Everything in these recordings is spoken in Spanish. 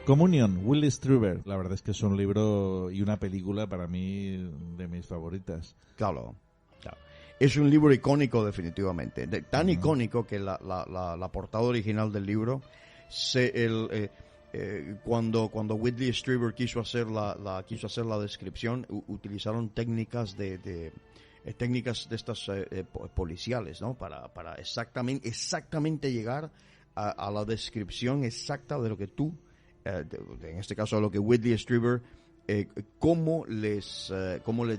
Communion, Will Struber. La verdad es que es un libro y una película para mí de mis favoritas. Claro. Es un libro icónico definitivamente. Tan icónico que la portada original del libro, cuando Whitley Strieber quiso hacer la descripción, utilizaron técnicas técnicas de estas policiales, ¿no? Para exactamente llegar a la descripción exacta de lo que tú, en este caso lo que Whitley Strieber, cómo les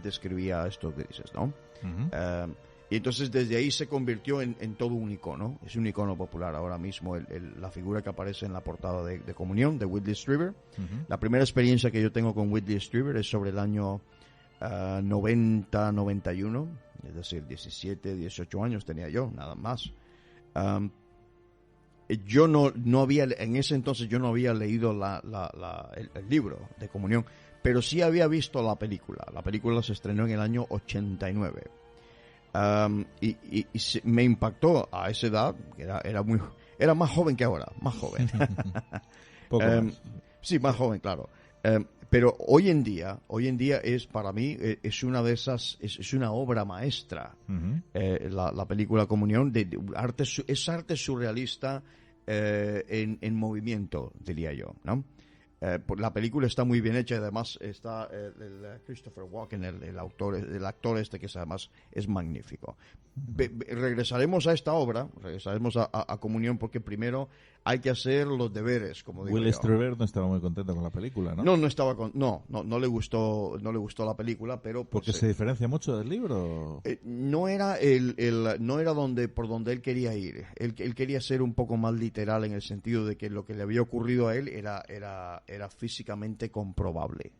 describía a estos grises, ¿no? Uh-huh. Y entonces desde ahí se convirtió en todo un icono. Es un icono popular ahora mismo la figura que aparece en la portada de Comunión de Whitley Strieber. Uh-huh. La primera experiencia que yo tengo con Whitley Strieber es sobre el año 90-91, es decir, 17, 18 años tenía yo, nada más. Yo no había, en ese entonces yo no había leído el libro de Comunión, pero sí había visto la película. La película se estrenó en el año 89. Y me impactó a esa edad, que era más joven que ahora, más joven. Poco más. Sí, más joven, claro. Pero hoy en día es para mí es una de esas, es una obra maestra. Uh-huh. La película Comunión es arte surrealista en movimiento, diría yo, ¿no? La película está muy bien hecha y además está el Christopher Walken, el actor este que además es magnífico. Regresaremos a esta obra, regresaremos a Comunión, porque primero hay que hacer los deberes, como digo yo. Will Strieber no estaba muy contento con la película, ¿no? No le gustó la película, pero porque se diferencia mucho del libro. No era por donde él quería ir. Él quería ser un poco más literal, en el sentido de que lo que le había ocurrido a él era físicamente comprobable.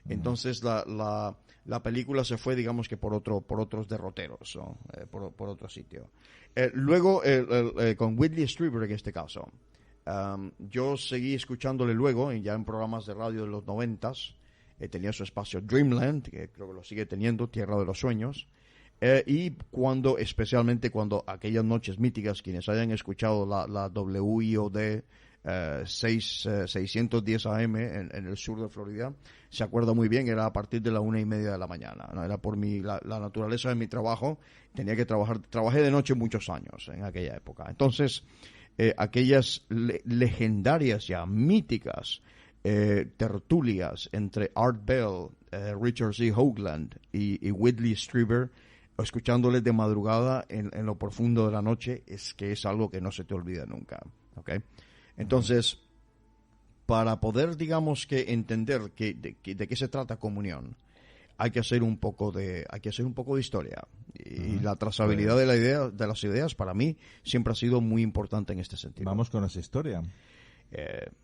Entonces la película se fue, digamos que por otros derroteros, ¿no? por otro sitio. Luego con Whitley Strieber en este caso, yo seguí escuchándole luego ya en programas de radio de los 90s. Tenía su espacio Dreamland, que creo que lo sigue teniendo, Tierra de los Sueños. Y especialmente cuando aquellas noches míticas, quienes hayan escuchado la WIOD 610 AM en el sur de Florida, se acuerda muy bien, era a partir de la 1:30 de la mañana, ¿no? Era por la naturaleza de mi trabajo, tenía que trabajé de noche muchos años en aquella época. Entonces, aquellas legendarias ya, míticas tertulias entre Art Bell, Richard C. Hoagland y Whitley Strieber, escuchándoles de madrugada en lo profundo de la noche, es algo que no se te olvida nunca, ¿okay? Entonces, para poder, digamos, que entender de qué se trata Comunión, hay que hacer un poco de historia, y la trazabilidad de las ideas para mí siempre ha sido muy importante en este sentido. Vamos con esa historia.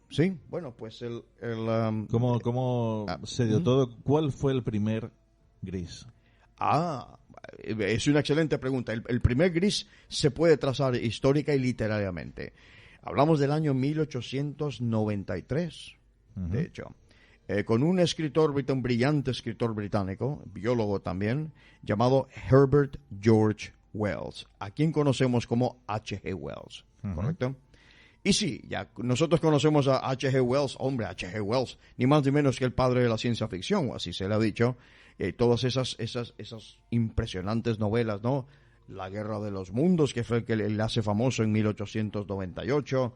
Sí, bueno, pues ¿Cómo se dio todo? ¿Cuál fue el primer gris? Es una excelente pregunta. El primer gris se puede trazar histórica y literariamente. Hablamos del año 1893, de hecho, con un brillante escritor británico, biólogo también, llamado Herbert George Wells, a quien conocemos como H.G. Wells, ¿correcto? Y sí, ya nosotros conocemos a H.G. Wells, hombre, H.G. Wells, ni más ni menos que el padre de la ciencia ficción, o así se le ha dicho, todas esas impresionantes novelas, ¿no? La Guerra de los Mundos, que fue el que le hace famoso en 1898,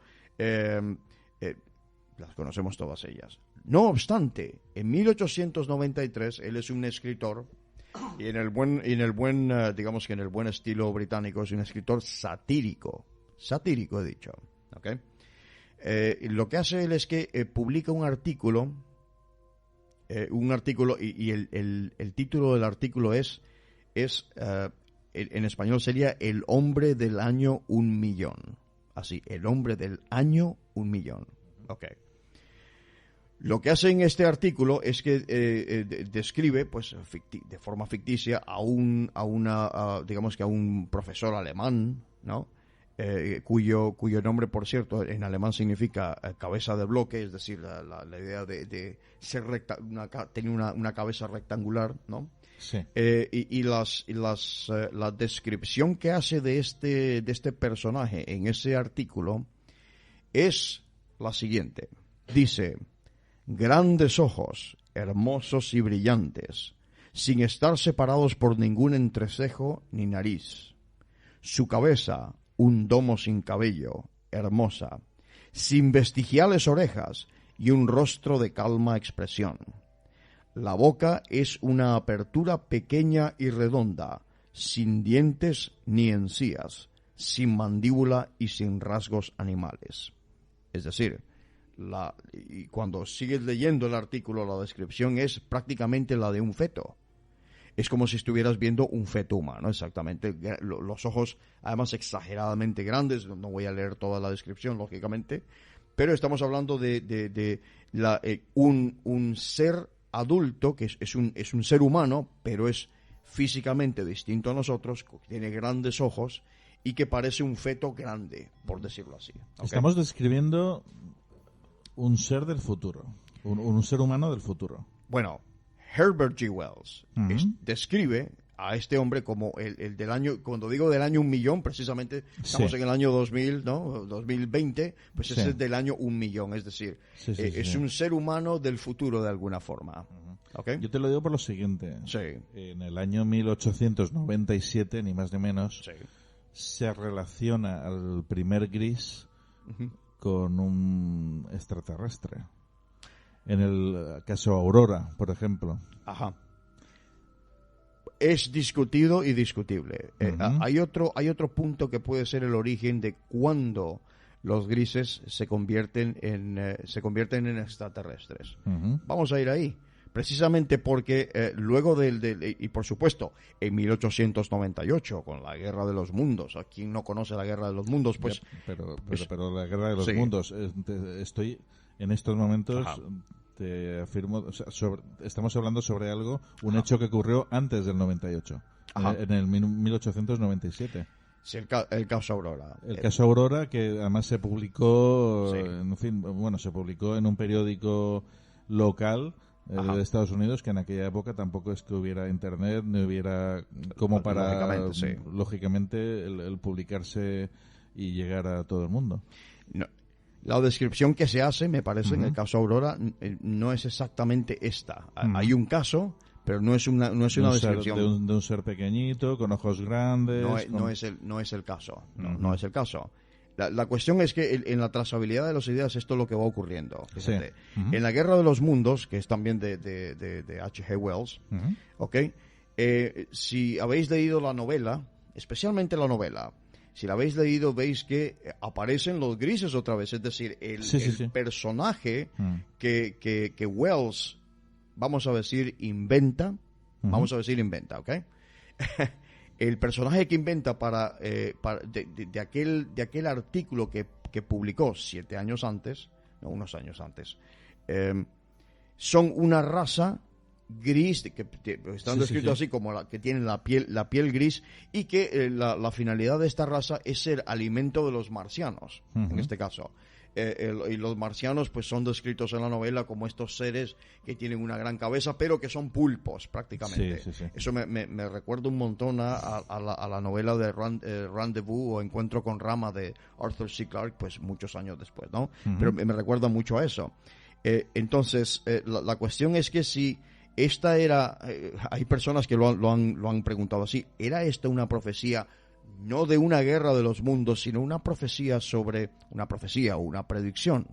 las conocemos todas ellas. No obstante, en 1893 él es un escritor, y digamos que en el buen estilo británico, es un escritor satírico he dicho, ¿ok? Lo que hace él es que publica un artículo y el título del artículo es en español sería El hombre del año 1.000.000. Así, El hombre del año 1.000.000. Ok. Lo que hace en este artículo es que describe, pues, de forma ficticia a un profesor alemán, ¿no? Cuyo nombre, por cierto, en alemán significa cabeza de bloque, es decir, la idea de ser tener una cabeza rectangular, ¿no? Sí. Y la descripción que hace de este personaje en ese artículo es la siguiente. Dice, grandes ojos, hermosos y brillantes, sin estar separados por ningún entrecejo ni nariz. Su cabeza, un domo sin cabello, hermosa, sin vestigiales orejas y un rostro de calma expresión. La boca es una apertura pequeña y redonda, sin dientes ni encías, sin mandíbula y sin rasgos animales. Es decir, y cuando sigues leyendo el artículo, la descripción es prácticamente la de un feto. Es como si estuvieras viendo un feto humano, exactamente. Los ojos, además, exageradamente grandes. No voy a leer toda la descripción, lógicamente, pero estamos hablando de un ser adulto que es un ser humano, pero es físicamente distinto a nosotros, tiene grandes ojos y que parece un feto grande, por decirlo así. ¿Okay? Estamos describiendo un ser del futuro, un ser humano del futuro. Bueno, Herbert G. Wells describe a este hombre como el del año, cuando digo del año 1.000.000, precisamente estamos en el año 2000, ¿no? 2020, pues ese es del año 1.000.000, es decir, es un ser humano del futuro de alguna forma. ¿Okay? Yo te lo digo por lo siguiente. Sí. En el año 1897, ni más ni menos, se relaciona al primer gris con un extraterrestre. En el caso Aurora, por ejemplo. Ajá. Es discutido y discutible. Hay otro punto que puede ser el origen de cuándo los grises se convierten en extraterrestres. Vamos a ir ahí. Precisamente porque luego y por supuesto, en 1898, con la Guerra de los Mundos, ¿a quién no conoce la Guerra de los Mundos? Pues, pero la Guerra de los Mundos, estoy en estos momentos... Ajá. Te afirmo, o sea, estamos hablando sobre algo, un hecho que ocurrió antes del 98, en el 1897. Sí, el caso Aurora. El caso Aurora, que además se publicó, se publicó en un periódico local de Estados Unidos, que en aquella época tampoco es que hubiera internet, ni hubiera como para, lógicamente, el publicarse y llegar a todo el mundo. No. La descripción que se hace, me parece, en el caso Aurora, no es exactamente esta. Hay un caso, pero no es una descripción. De un ser pequeñito, con ojos grandes. No es el caso. No es el caso. La cuestión es que en la trazabilidad de las ideas esto es lo que va ocurriendo. Fíjate. En la Guerra de los Mundos, que es también de H.G. Wells, si habéis leído la novela, especialmente la novela, si la habéis leído, veis que aparecen los grises otra vez. Es decir, el personaje que Wells, vamos a decir, inventa, ¿ok? El personaje que inventa de aquel artículo que publicó 7 años antes, no, unos años antes, son una raza gris, que están descritos así como que tienen la piel gris, y que la finalidad de esta raza es ser alimento de los marcianos, en este caso. Y los marcianos pues son descritos en la novela como estos seres que tienen una gran cabeza, pero que son pulpos prácticamente. Eso me recuerda un montón a la novela de Rendezvous o Encuentro con Rama de Arthur C. Clarke, pues muchos años después, ¿no? Pero me recuerda mucho a eso. Entonces, la cuestión es que si esta era, hay personas que lo han preguntado así, ¿era esta una profecía no de una guerra de los mundos, sino una profecía o una predicción?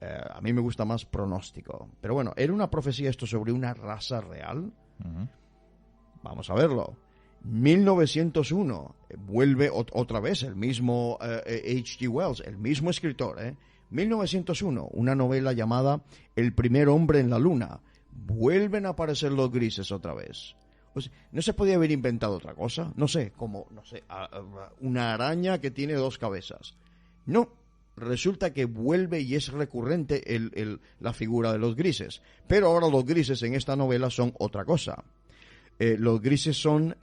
A mí me gusta más pronóstico. Pero bueno, ¿era una profecía esto sobre una raza real? Vamos a verlo. 1901, vuelve otra vez el mismo H.G. Wells, el mismo escritor, 1901, una novela llamada El primer hombre en la luna. Vuelven a aparecer los grises otra vez. O sea, ¿no se podía haber inventado otra cosa? No sé, una araña que tiene 2 cabezas. No, resulta que vuelve y es recurrente la figura de los grises. Pero ahora los grises en esta novela son otra cosa. Los grises son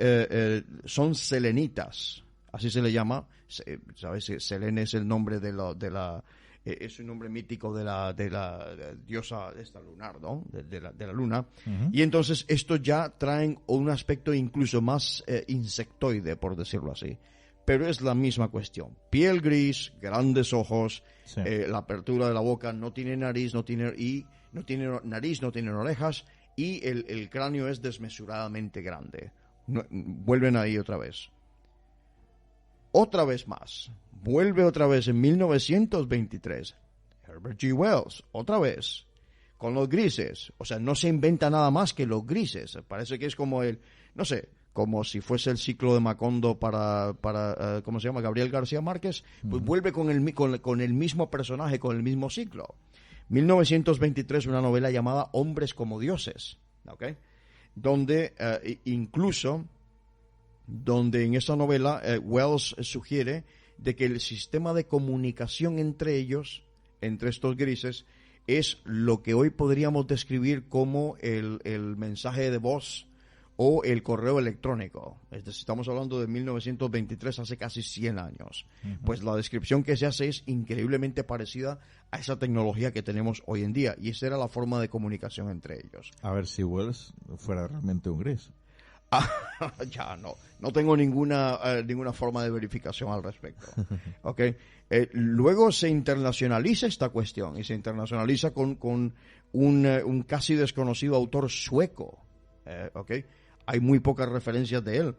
selenitas, así se le llama. ¿Sabes? Selene es el nombre es un nombre mítico de la diosa esta lunar, ¿no? De la luna. Y entonces estos ya traen un aspecto incluso más insectoide, por decirlo así. pero es la misma cuestión. Piel gris, grandes ojos, Sí. la apertura de la boca, no tiene nariz, no tiene nariz, no tienen orejas, y el cráneo es desmesuradamente grande. Vuelven ahí otra vez. Otra vez más. Vuelve otra vez en 1923. Herbert G. Wells, otra vez. Con los grises. O sea, no se inventa nada más que los grises. Parece que es como como si fuese el ciclo de Macondo para ¿cómo se llama? Gabriel García Márquez. Pues vuelve con el mismo personaje, con el mismo ciclo. 1923, una novela llamada Hombres como dioses. ¿Ok? Donde donde en esta novela Wells sugiere de que el sistema de comunicación entre ellos, entre estos grises, es lo que hoy podríamos describir como el mensaje de voz o el correo electrónico. Es decir, estamos hablando de 1923, hace casi 100 años. Uh-huh. Pues la descripción que se hace es increíblemente parecida a esa tecnología que tenemos hoy en día, y esa era la forma de comunicación entre ellos. A ver si Wells fuera realmente un gris. Ya no tengo ninguna forma de verificación al respecto. Okay. Luego se internacionaliza esta cuestión, y se internacionaliza con un casi desconocido autor sueco. Okay. Hay muy pocas referencias de él.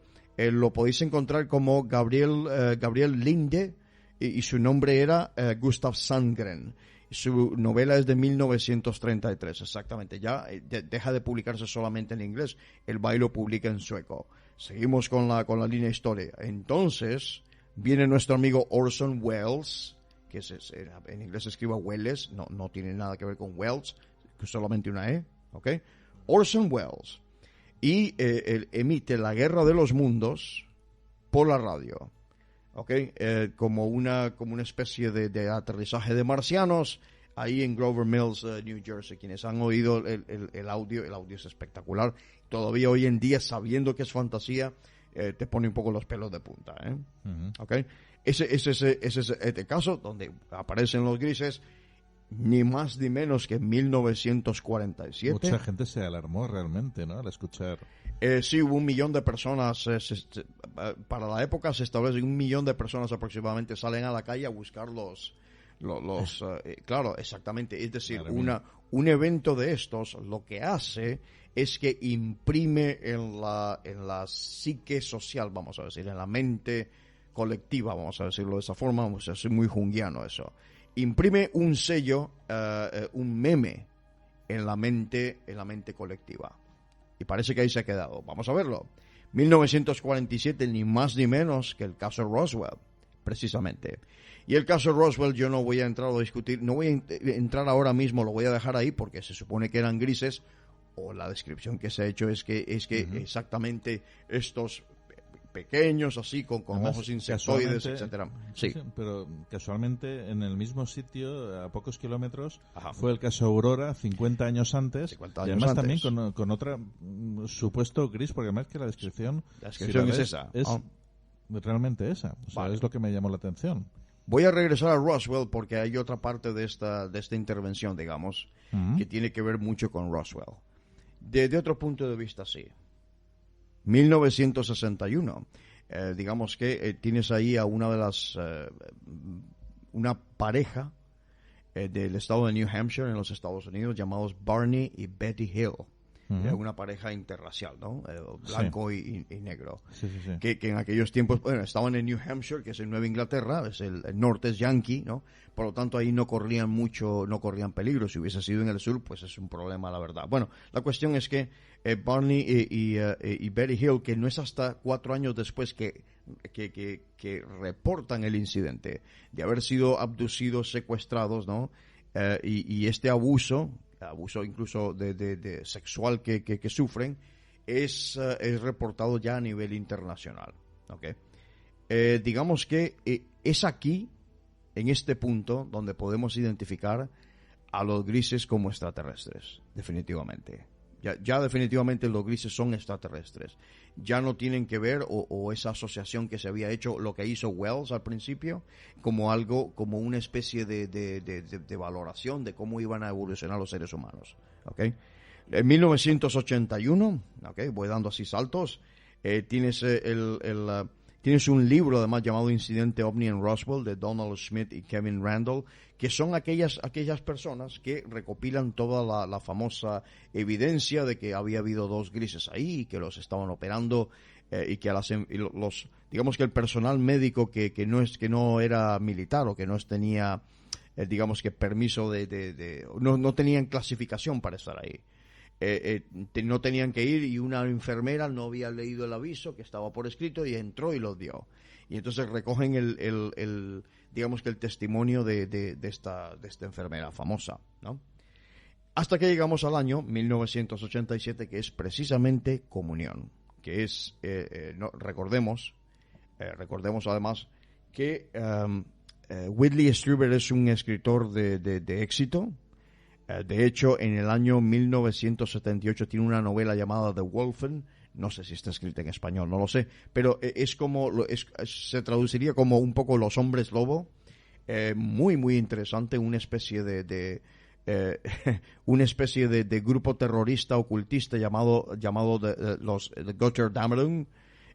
Lo podéis encontrar como Gabriel Linde, y su nombre era Gustav Sandgren. Su novela es de 1933, exactamente. Ya deja de publicarse solamente en inglés. El va y lo publica en sueco. Seguimos con la línea historia. Entonces, viene nuestro amigo Orson Welles, que en inglés se escribe Welles, no tiene nada que ver con Wells, solamente una E, ¿ok? Orson Welles. Y él emite La Guerra de los Mundos por la radio. Okay, como una especie de aterrizaje de marcianos ahí en Grover Mills, New Jersey. Quienes han oído el audio es espectacular. Todavía hoy en día, sabiendo que es fantasía, te pone un poco los pelos de punta. Uh-huh. Okay. Ese es este caso donde aparecen los grises, ni más ni menos que en 1947. Mucha gente se alarmó realmente, ¿no?, al escuchar. Sí, hubo 1 millón de personas. Para la época se establece 1 millón de personas aproximadamente salen a la calle a buscar claro, exactamente. Es decir, un evento de estos lo que hace es que imprime en la psique social, vamos a decir, en la mente colectiva, vamos a decirlo de esa forma. Vamos a decir, muy junguiano eso. Imprime un sello, un meme en la mente colectiva. Y parece que ahí se ha quedado. Vamos a verlo. 1947, ni más ni menos que el caso Roswell, precisamente. Y el caso Roswell yo no voy a entrar a discutir, no voy a entrar ahora mismo, lo voy a dejar ahí porque se supone que eran grises, o la descripción que se ha hecho es que uh-huh. Exactamente estos pequeños, así, con ojos insectoides, etcétera. Sí. Sí, pero casualmente en el mismo sitio, a pocos kilómetros, ajá, fue el caso Aurora, 50 años antes, y además también con otra supuesto gris, porque además que la descripción es esa. Es realmente esa. O sea, vale, es lo que me llamó la atención. Voy a regresar a Roswell porque hay otra parte de esta intervención, digamos, uh-huh, que tiene que ver mucho con Roswell. Desde otro punto de vista, sí. 1961, digamos que tienes ahí a una pareja del estado de New Hampshire en los Estados Unidos llamados Barney y Betty Hill. Uh-huh. Una pareja interracial, ¿no? Blanco sí, y negro. Sí. Que en aquellos tiempos, bueno, estaban en New Hampshire, que es en Nueva Inglaterra, el norte es yankee, ¿no? Por lo tanto, ahí no corrían peligro. Si hubiese sido en el sur, pues es un problema, la verdad. Bueno, la cuestión es que Barney y Betty Hill, que no es hasta 4 años después que reportan el incidente de haber sido abducidos, secuestrados, ¿no? Y este abuso incluso de sexual que sufren, es reportado ya a nivel internacional. ¿Okay? Digamos que es aquí, en este punto, donde podemos identificar a los grises como extraterrestres, definitivamente. Ya definitivamente los grises son extraterrestres. Ya no tienen que ver, o esa asociación que se había hecho, lo que hizo Wells al principio, como una especie de valoración de cómo iban a evolucionar los seres humanos. ¿Okay? En 1981, ¿okay? Voy dando así saltos, tienes Tienes un libro además llamado Incidente OVNI en Roswell de Donald Schmidt y Kevin Randall, que son aquellas personas que recopilan toda la famosa evidencia de que había habido 2 grises ahí y que los estaban operando, y que digamos que el personal médico que no era militar o que no tenía digamos que permiso no tenían clasificación para estar ahí. No tenían que ir, y una enfermera no había leído el aviso que estaba por escrito y entró y los dio. Y entonces recogen digamos que el testimonio de esta enfermera famosa, ¿no? Hasta que llegamos al año 1987, que es precisamente comunión, que es, recordemos además que Whitley Strieber es un escritor de éxito. De hecho, en el año 1978 tiene una novela llamada The Wolfen. No sé si está escrita en español, no lo sé, pero se traduciría como un poco Los Hombres Lobo. Muy, muy interesante, una especie de grupo terrorista ocultista llamado los Götterdämmerung.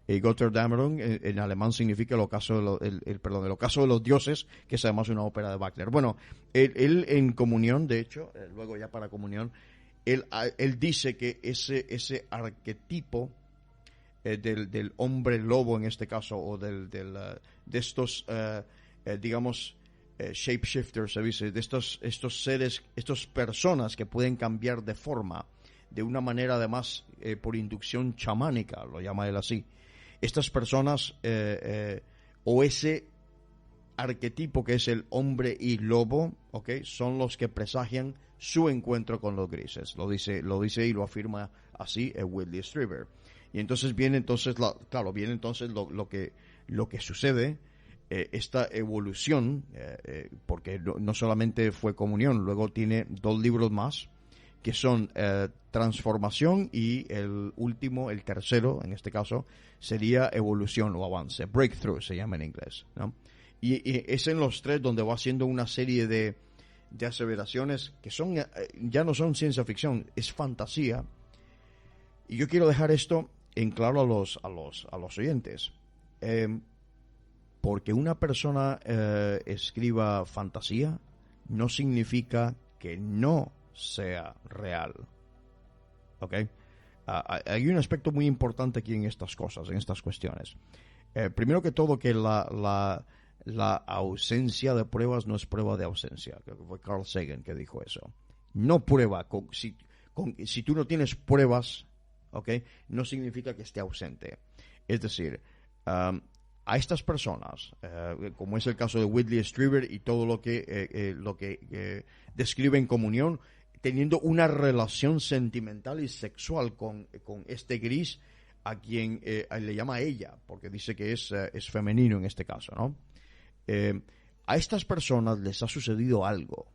Götterdämmerung en alemán significa el ocaso de los dioses, que es además una ópera de Wagner. Bueno, él en comunión, de hecho, luego ya para comunión, él dice que ese arquetipo del hombre lobo en este caso, o de estos digamos shapeshifters, se dice, de estos seres, estas personas que pueden cambiar de forma de una manera además por inducción chamánica, lo llama él así. Estas personas o ese arquetipo que es el hombre y lobo, ¿okay?, son los que presagian su encuentro con los grises. Lo dice y lo afirma así Whitley Strieber. Y entonces viene lo que sucede, esta evolución, porque no solamente fue comunión, luego tiene 2 libros más, que son Transformación, y el último, el tercero en este caso, sería Evolución o Avance, Breakthrough se llama en inglés, ¿no? Y es en los 3 donde va haciendo una serie de aseveraciones que ya no son ciencia ficción, es fantasía. Y yo quiero dejar esto en claro a los oyentes. Porque una persona escriba fantasía no significa que no sea real. ¿Ok? Hay un aspecto muy importante aquí en estas cosas, en estas cuestiones. Primero que todo, que la ausencia de pruebas no es prueba de ausencia. Creo que fue Carl Sagan que dijo eso. No prueba. Si tú no tienes pruebas, ¿ok?, no significa que esté ausente. Es decir, a estas personas, como es el caso de Whitley Strieber y todo lo que describe en comunión, teniendo una relación sentimental y sexual con este gris, a quien le llama ella, porque dice que es femenino en este caso, ¿no? A estas personas les ha sucedido algo.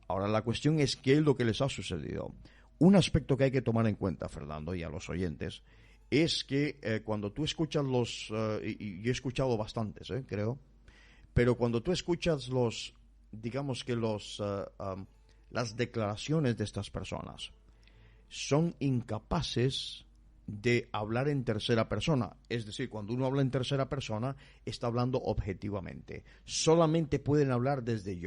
Ahora la cuestión es qué es lo que les ha sucedido. Un aspecto que hay que tomar en cuenta, Fernando, y a los oyentes, es que cuando tú escuchas y yo he escuchado bastantes, creo, pero cuando tú escuchas las declaraciones de estas personas, son incapaces de hablar en tercera persona. Es decir, cuando uno habla en tercera persona, está hablando objetivamente. Solamente pueden hablar desde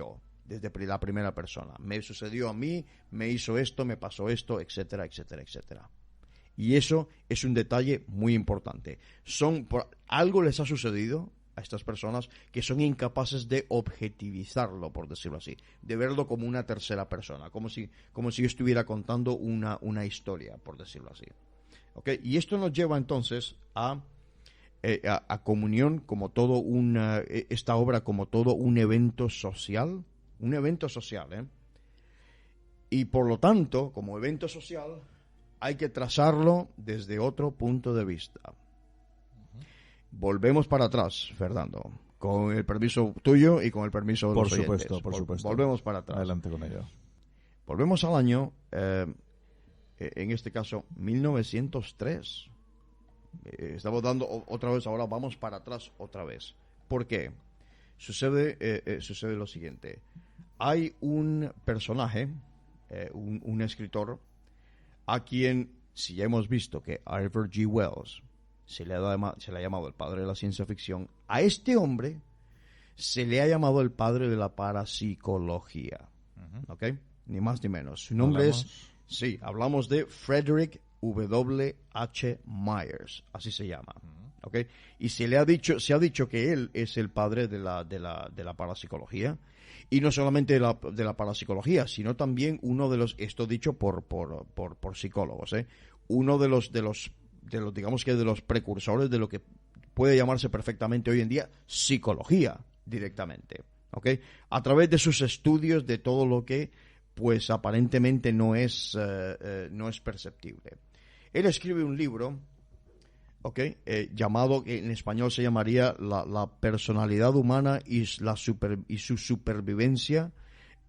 la primera persona. Me sucedió a mí, me hizo esto, me pasó esto, etcétera, etcétera, etcétera. Y eso es un detalle muy importante. Algo les ha sucedido a estas personas que son incapaces de objetivizarlo, por decirlo así, de verlo como una tercera persona, como si yo estuviera contando una historia, por decirlo así. ¿Okay? Y esto nos lleva entonces a comunión como todo esta obra como todo un evento social, y por lo tanto, como evento social, hay que trazarlo desde otro punto de vista. Volvemos para atrás, Fernando, con el permiso tuyo y con el permiso de los oyentes. Por supuesto. Volvemos para atrás. Adelante con ello. Volvemos al año, en este caso, 1903. Estamos dando otra vez, ahora vamos para atrás otra vez. ¿Por qué? Sucede lo siguiente. Hay un personaje, un escritor, a quien, si ya hemos visto que Ivor G. Wells se le ha llamado el padre de la ciencia ficción. A este hombre se le ha llamado el padre de la parapsicología. ¿Ok? Ni más ni menos. Su nombre hablamos de Frederick W. H. Myers, así se llama. ¿Ok? Y se ha dicho que él es el padre de la parapsicología. Y no solamente de la parapsicología, sino también uno de los, esto dicho por psicólogos, uno de los digamos que de los precursores de lo que puede llamarse perfectamente hoy en día psicología directamente, ¿ok? A través de sus estudios de todo lo que pues aparentemente no es perceptible. Él escribe un libro, ¿ok? Llamado, que en español se llamaría la personalidad humana y su supervivencia,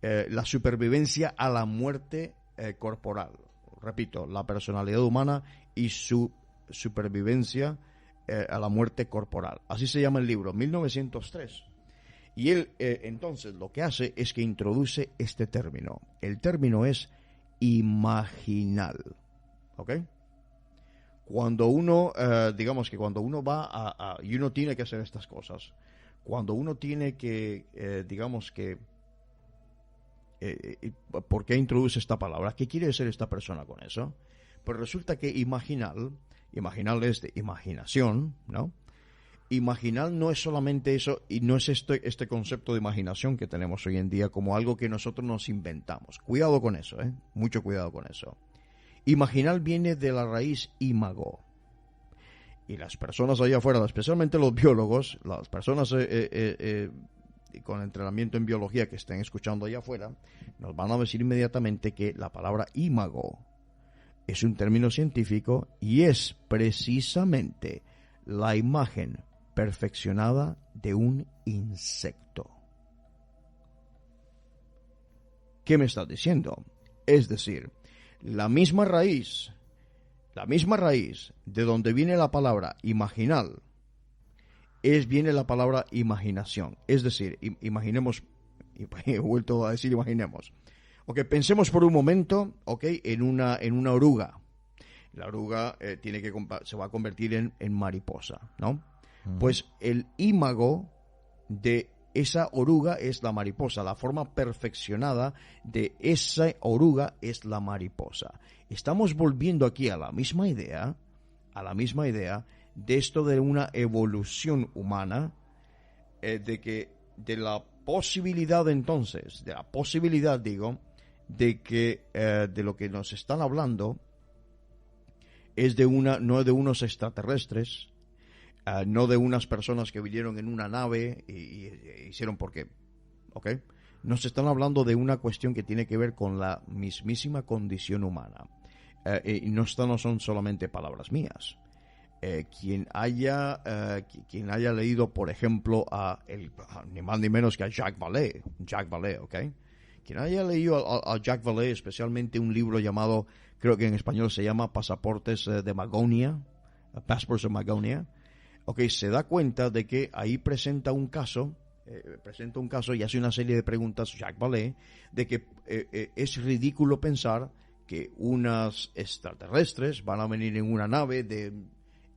la supervivencia a la muerte corporal. Repito, la personalidad humana y su supervivencia a la muerte corporal. Así se llama el libro, 1903. Y él entonces lo que hace es que introduce este término. El término es imaginal, ¿ok? Cuando uno, digamos que cuando uno va y uno tiene que hacer estas cosas, cuando uno tiene que, digamos que, ¿por qué introduce esta palabra? ¿Qué quiere decir esta persona con eso? Pues resulta que imaginal es de imaginación, ¿no? Imaginal no es solamente eso, y no es este concepto de imaginación que tenemos hoy en día como algo que nosotros nos inventamos. Cuidado con eso, mucho cuidado con eso. Imaginal viene de la raíz imago. Y las personas allá afuera, especialmente los biólogos, las personas con entrenamiento en biología que estén escuchando allá afuera, nos van a decir inmediatamente que la palabra imago es un término científico y es precisamente la imagen perfeccionada de un insecto. ¿Qué me estás diciendo? Es decir, la misma raíz de donde viene la palabra imaginal, viene la palabra imaginación. Es decir, imaginemos, he vuelto a decir imaginemos. Ok, pensemos por un momento, en una oruga. La oruga se va a convertir en mariposa, ¿no? Uh-huh. Pues el imago de esa oruga es la mariposa. La forma perfeccionada de esa oruga es la mariposa. Estamos volviendo aquí a la misma idea de esto de una evolución humana, de la posibilidad entonces, de que de lo que nos están hablando es no de unos extraterrestres, no de unas personas que vinieron en una nave y hicieron porque, ¿ok? Nos están hablando de una cuestión que tiene que ver con la mismísima condición humana. Y no son solamente palabras mías. Quien haya leído, por ejemplo, ni más ni menos que a Jacques Vallée, ¿ok? Quien haya leído a Jacques Vallée, especialmente un libro llamado, creo que en español se llama Pasaportes de Magonia, Passports of Magonia, okay, se da cuenta de que ahí presenta un caso y hace una serie de preguntas, Jacques Vallée, de que es ridículo pensar que unas extraterrestres van a venir en una nave de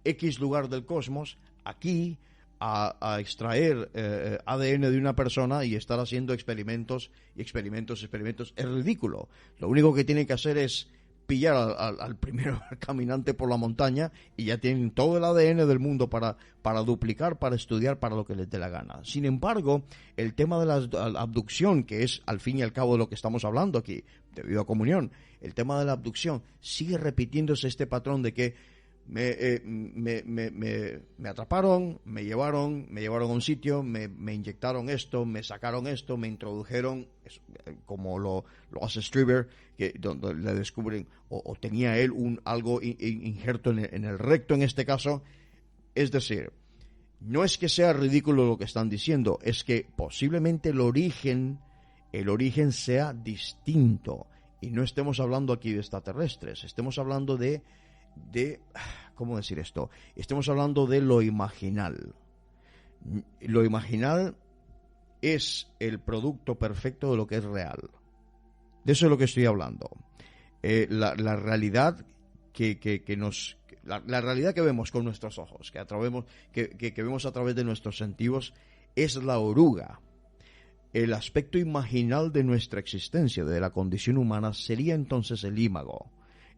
X lugar del cosmos aquí a extraer ADN de una persona y estar haciendo experimentos. Es ridículo. Lo único que tienen que hacer es pillar al primero caminante por la montaña y ya tienen todo el ADN del mundo para duplicar, para estudiar, para lo que les dé la gana. Sin embargo, el tema de la abducción, que es al fin y al cabo de lo que estamos hablando aquí, debido a comunión, el tema de la abducción sigue repitiéndose este patrón de que me atraparon, me llevaron a un sitio, me inyectaron esto, me sacaron esto, me introdujeron, como lo hace Strieber, que donde le descubren, o tenía él algo injerto en el recto en este caso. Es decir, no es que sea ridículo lo que están diciendo, es que posiblemente el origen sea distinto, y no estemos hablando aquí de extraterrestres, estemos hablando de ¿cómo decir esto? Estamos hablando de lo imaginal. Lo imaginal es el producto perfecto de lo que es real. De eso es lo que estoy hablando. La realidad la realidad que vemos con nuestros ojos, que vemos a través de nuestros sentidos, es la oruga. El aspecto imaginal de nuestra existencia, de la condición humana, sería entonces el ímago,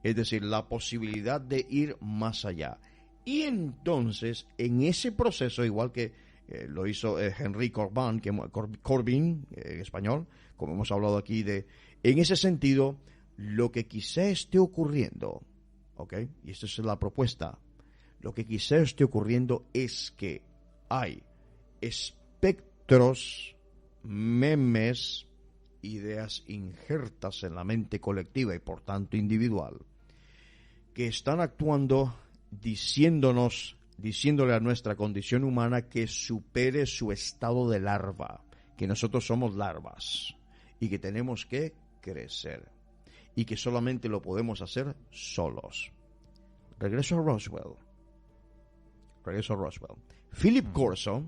es decir, la posibilidad de ir más allá. Y entonces, en ese proceso, igual que lo hizo Henry Corbin, en español, como hemos hablado aquí, en ese sentido, lo que quizá esté ocurriendo, ¿ok? Y esta es la propuesta, lo que quizá esté ocurriendo es que hay espectros, memes, ideas injertas en la mente colectiva y por tanto individual, que están actuando diciéndole a nuestra condición humana que supere su estado de larva, que nosotros somos larvas y que tenemos que crecer y que solamente lo podemos hacer solos. Regreso a Roswell. Philip Corso,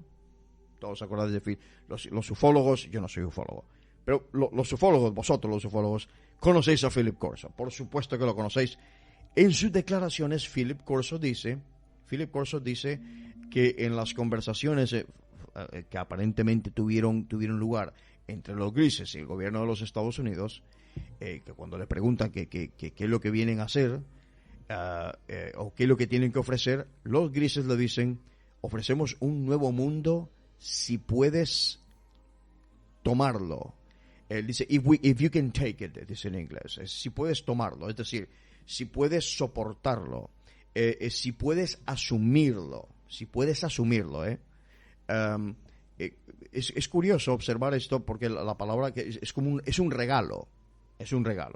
todos acordáis de los ufólogos, yo no soy ufólogo, pero los ufólogos, vosotros los ufólogos, conocéis a Philip Corso, por supuesto que lo conocéis. En sus declaraciones, Philip Corso dice que en las conversaciones que aparentemente tuvieron lugar entre los grises y el gobierno de los Estados Unidos, que cuando le preguntan qué es lo que vienen a hacer o qué es lo que tienen que ofrecer, los grises le dicen: ofrecemos un nuevo mundo si puedes tomarlo. Él dice, if you can take it, dice en inglés, si puedes tomarlo, es decir, si puedes soportarlo, si puedes asumirlo, es curioso observar esto porque la palabra que es un regalo,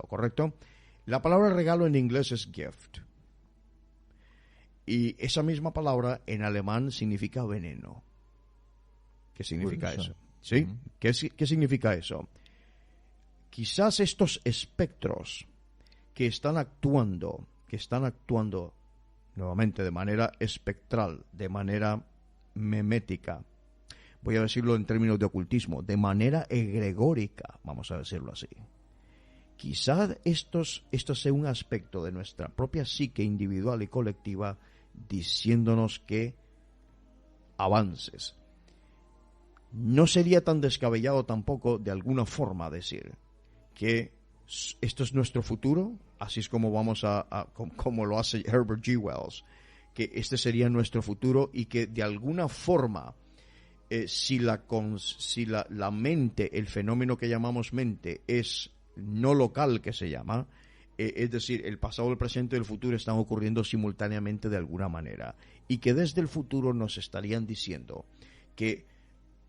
¿correcto? La palabra regalo en inglés es gift. Y esa misma palabra en alemán significa veneno. ¿Qué significa eso? ¿Sí? Uh-huh. ¿Qué significa eso? Quizás estos espectros que están actuando nuevamente de manera espectral, de manera memética, voy a decirlo en términos de ocultismo, de manera egregórica, vamos a decirlo así. Quizás esto sea un aspecto de nuestra propia psique individual y colectiva diciéndonos que avances. No sería tan descabellado tampoco de alguna forma decir que esto es nuestro futuro, así es como como lo hace Herbert G. Wells, que este sería nuestro futuro y que de alguna forma si la mente, el fenómeno que llamamos mente es no local, que se llama, es decir, el pasado, el presente y el futuro están ocurriendo simultáneamente de alguna manera, y que desde el futuro nos estarían diciendo que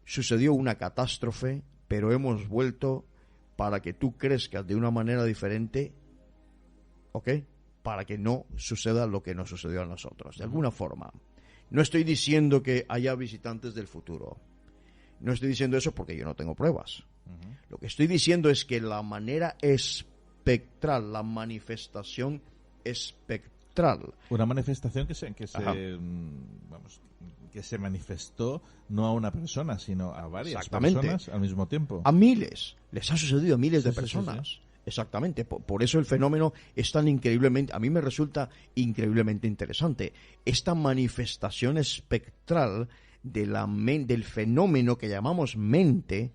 sucedió una catástrofe, pero hemos vuelto para que tú crezcas de una manera diferente, ¿ok? Para que no suceda lo que nos sucedió a nosotros, de alguna forma. No estoy diciendo que haya visitantes del futuro. No estoy diciendo eso porque yo no tengo pruebas. Uh-huh. Lo que estoy diciendo es que la manera espectral, la manifestación espectral. Una manifestación que se manifestó no a una persona, sino a varias personas al mismo tiempo. A miles. Les ha sucedido a miles de personas. Sí. Exactamente, por eso el fenómeno es tan increíblemente, a mí me resulta increíblemente interesante. Esta manifestación espectral del fenómeno que llamamos mente,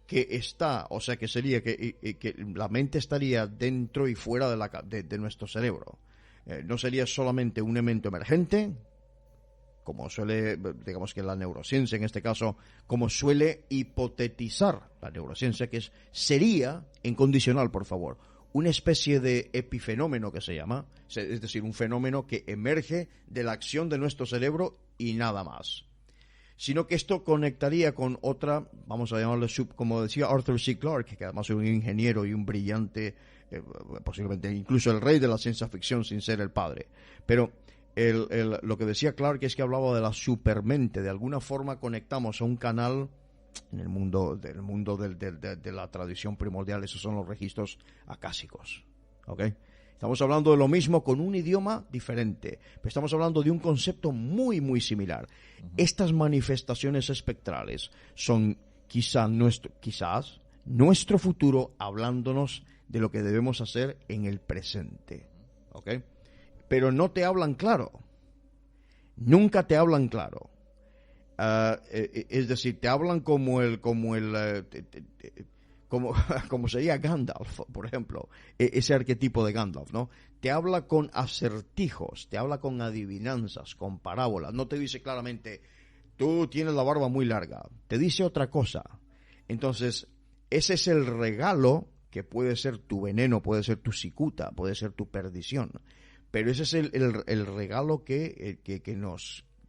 que está, o sea que sería que la mente estaría dentro y fuera de nuestro cerebro. No sería solamente un evento emergente, como suele, digamos que la neurociencia en este caso, como suele hipotetizar la neurociencia, que sería, en condicional, por favor, una especie de epifenómeno que se llama, es decir, un fenómeno que emerge de la acción de nuestro cerebro y nada más. Sino que esto conectaría con otra, vamos a llamarlo, como decía Arthur C. Clarke, que además es un ingeniero y un brillante, posiblemente incluso el rey de la ciencia ficción sin ser el padre, pero lo que decía Clarke es que hablaba de la supermente. De alguna forma conectamos a un canal en el mundo de la tradición primordial. Esos son los registros acásicos, ¿ok? Estamos hablando de lo mismo con un idioma diferente, pero estamos hablando de un concepto muy, muy similar. Uh-huh. Estas manifestaciones espectrales son quizás nuestro futuro, hablándonos de lo que debemos hacer en el presente, ¿ok? pero no te hablan claro. Nunca te hablan claro. Es decir, te hablan como sería Gandalf, por ejemplo, ese arquetipo de Gandalf, ¿no? Te habla con acertijos, te habla con adivinanzas, con parábolas. No te dice claramente, tú tienes la barba muy larga. Te dice otra cosa. Entonces, ese es el regalo que puede ser tu veneno, puede ser tu cicuta, puede ser tu perdición. Pero ese es el regalo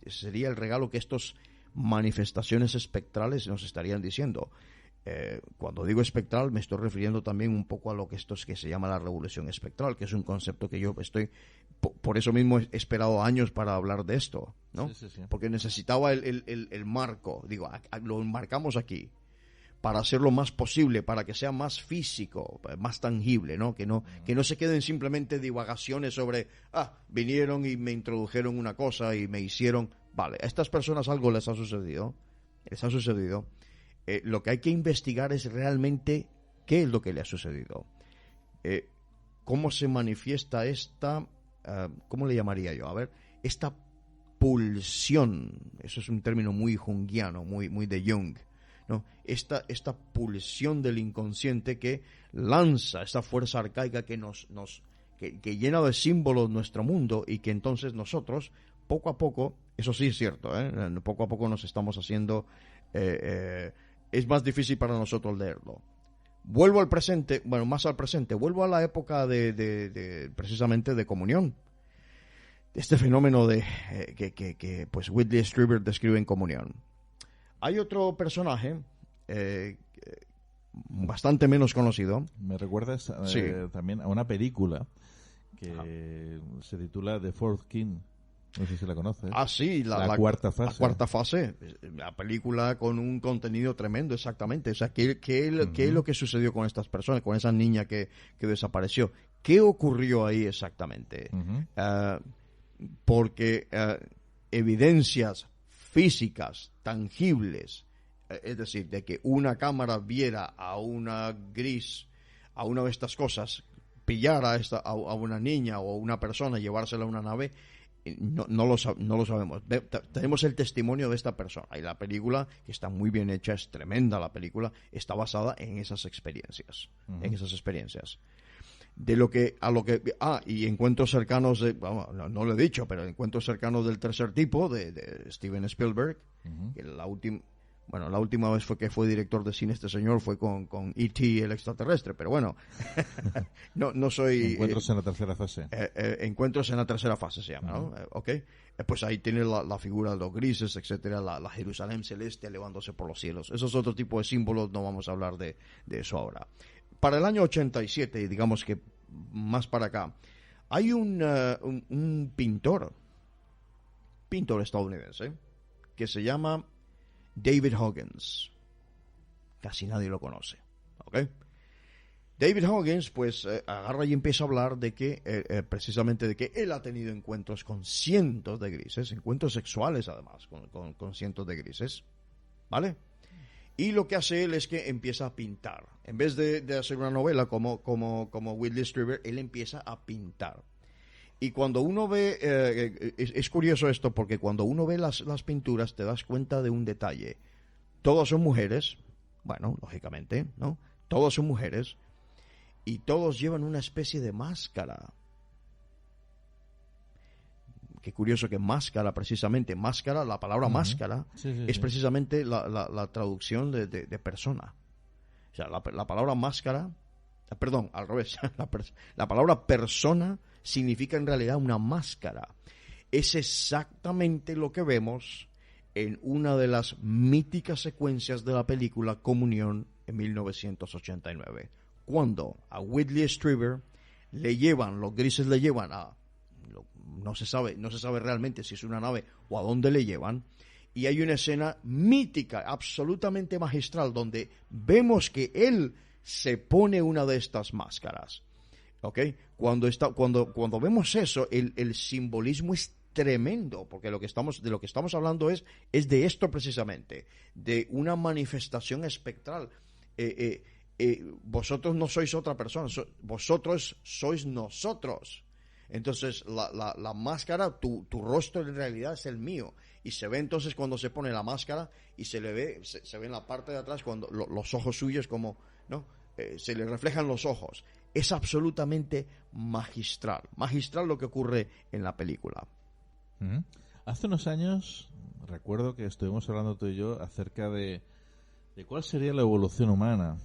sería el regalo que estas manifestaciones espectrales nos estarían diciendo. Cuando digo espectral me estoy refiriendo también un poco a lo que que se llama la revolución espectral, que es un concepto que yo por eso mismo he esperado años para hablar de esto, ¿no? Sí. Porque necesitaba el marco, lo enmarcamos aquí para hacerlo más posible, para que sea más físico, más tangible, ¿no? Que no se queden simplemente divagaciones sobre, vinieron y me introdujeron una cosa y me hicieron, vale, a estas personas algo les ha sucedido. Lo que hay que investigar es realmente qué es lo que le ha sucedido. ¿Cómo se manifiesta cómo le llamaría yo? A ver, esta pulsión, eso es un término muy junguiano, muy de Jung, ¿no? Esta pulsión del inconsciente que lanza esta fuerza arcaica que que llena de símbolos nuestro mundo, y que entonces nosotros, poco a poco, eso sí es cierto, poco a poco nos estamos haciendo... es más difícil para nosotros leerlo. Vuelvo al presente, más al presente, vuelvo a la época precisamente de comunión. Este fenómeno que pues Whitley Strieber describe en Comunión. Hay otro personaje bastante menos conocido. Me recuerdas Sí. también a una película que se titula The Fourth King. No sé si la conoces. Sí, la cuarta fase. La cuarta fase, la película con un contenido tremendo, exactamente. O sea, ¿qué es lo que sucedió con estas personas, con esa niña que desapareció? ¿Qué ocurrió ahí exactamente? Porque evidencias físicas, tangibles, es decir, de que una cámara viera a una gris, a una de estas cosas, pillara a una niña o a una persona, llevársela a una nave, no lo sabemos. Tenemos el testimonio de esta persona, y la película, que está muy bien hecha, es tremenda la película, está basada en esas experiencias, y encuentros cercanos no lo he dicho, pero encuentros cercanos del tercer tipo de Steven Spielberg. Que la última vez que fue director de cine este señor fue con E.T. el extraterrestre, pero bueno, no soy... Encuentros en la tercera fase. Encuentros en la tercera fase se llama, ¿no? Pues ahí tiene la figura de los grises, etcétera, la Jerusalén celeste elevándose por los cielos. Esos otro tipo de símbolos, no vamos a hablar de eso ahora. Para el año 87, y digamos que más para acá, hay un pintor estadounidense que se llama David Huggins. Casi nadie lo conoce, ¿ok? David Huggins, pues, agarra y empieza a hablar de que, precisamente de que él ha tenido encuentros con cientos de grises, encuentros sexuales además, con cientos de grises, ¿vale? Y lo que hace él es que empieza a pintar. En vez de hacer una novela como Whitley Strieber, él empieza a pintar. Y cuando uno ve, es curioso esto, porque cuando uno ve las pinturas te das cuenta de un detalle. Todas son mujeres, bueno, lógicamente, ¿no? Todas son mujeres, y todos llevan una especie de máscara. Qué curioso que máscara, la palabra máscara es precisamente la traducción de persona. O sea, la palabra máscara, perdón, al revés, la palabra persona significa en realidad una máscara. Es exactamente lo que vemos en una de las míticas secuencias de la película Comunión en 1989, cuando a Whitley Strieber los grises le llevan no se sabe realmente si es una nave o a dónde le llevan, y hay una escena mítica, absolutamente magistral, donde vemos que él se pone una de estas máscaras. ¿Ok? Cuando vemos eso, el simbolismo es tremendo, porque de lo que estamos hablando es de esto precisamente, de una manifestación espectral. Vosotros no sois otra persona, vosotros sois nosotros. Entonces, la máscara, tu rostro en realidad es el mío. Y se ve entonces cuando se pone la máscara y se le ve, se ve en la parte de atrás cuando los ojos suyos como, ¿no? Se le reflejan los ojos. Es absolutamente magistral. Magistral lo que ocurre en la película. Uh-huh. Hace unos años, recuerdo que estuvimos hablando tú y yo acerca de cuál sería la evolución humana,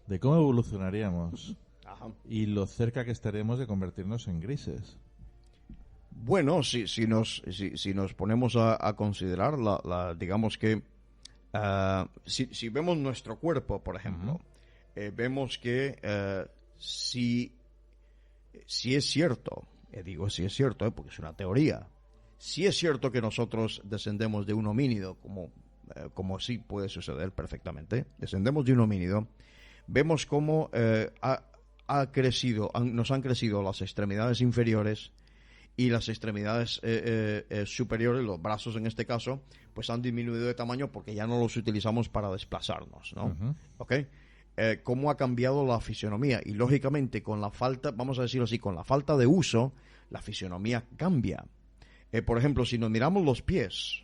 de cómo evolucionaríamos. Ajá. Y lo cerca que estaremos de convertirnos en grises. Bueno, si nos ponemos a considerar, digamos que si vemos nuestro cuerpo, por ejemplo, vemos que si es cierto, digo si es cierto, porque es una teoría, si es cierto que nosotros descendemos de un homínido, como sí puede suceder perfectamente, descendemos de un homínido, vemos cómo nos han crecido las extremidades inferiores y las extremidades superiores, los brazos en este caso, pues han disminuido de tamaño porque ya no los utilizamos para desplazarnos, ¿no? Uh-huh. ¿Ok? Cómo ha cambiado la fisionomía. Y lógicamente con la falta, vamos a decirlo así, con la falta de uso, la fisionomía cambia. Por ejemplo, si nos miramos los pies,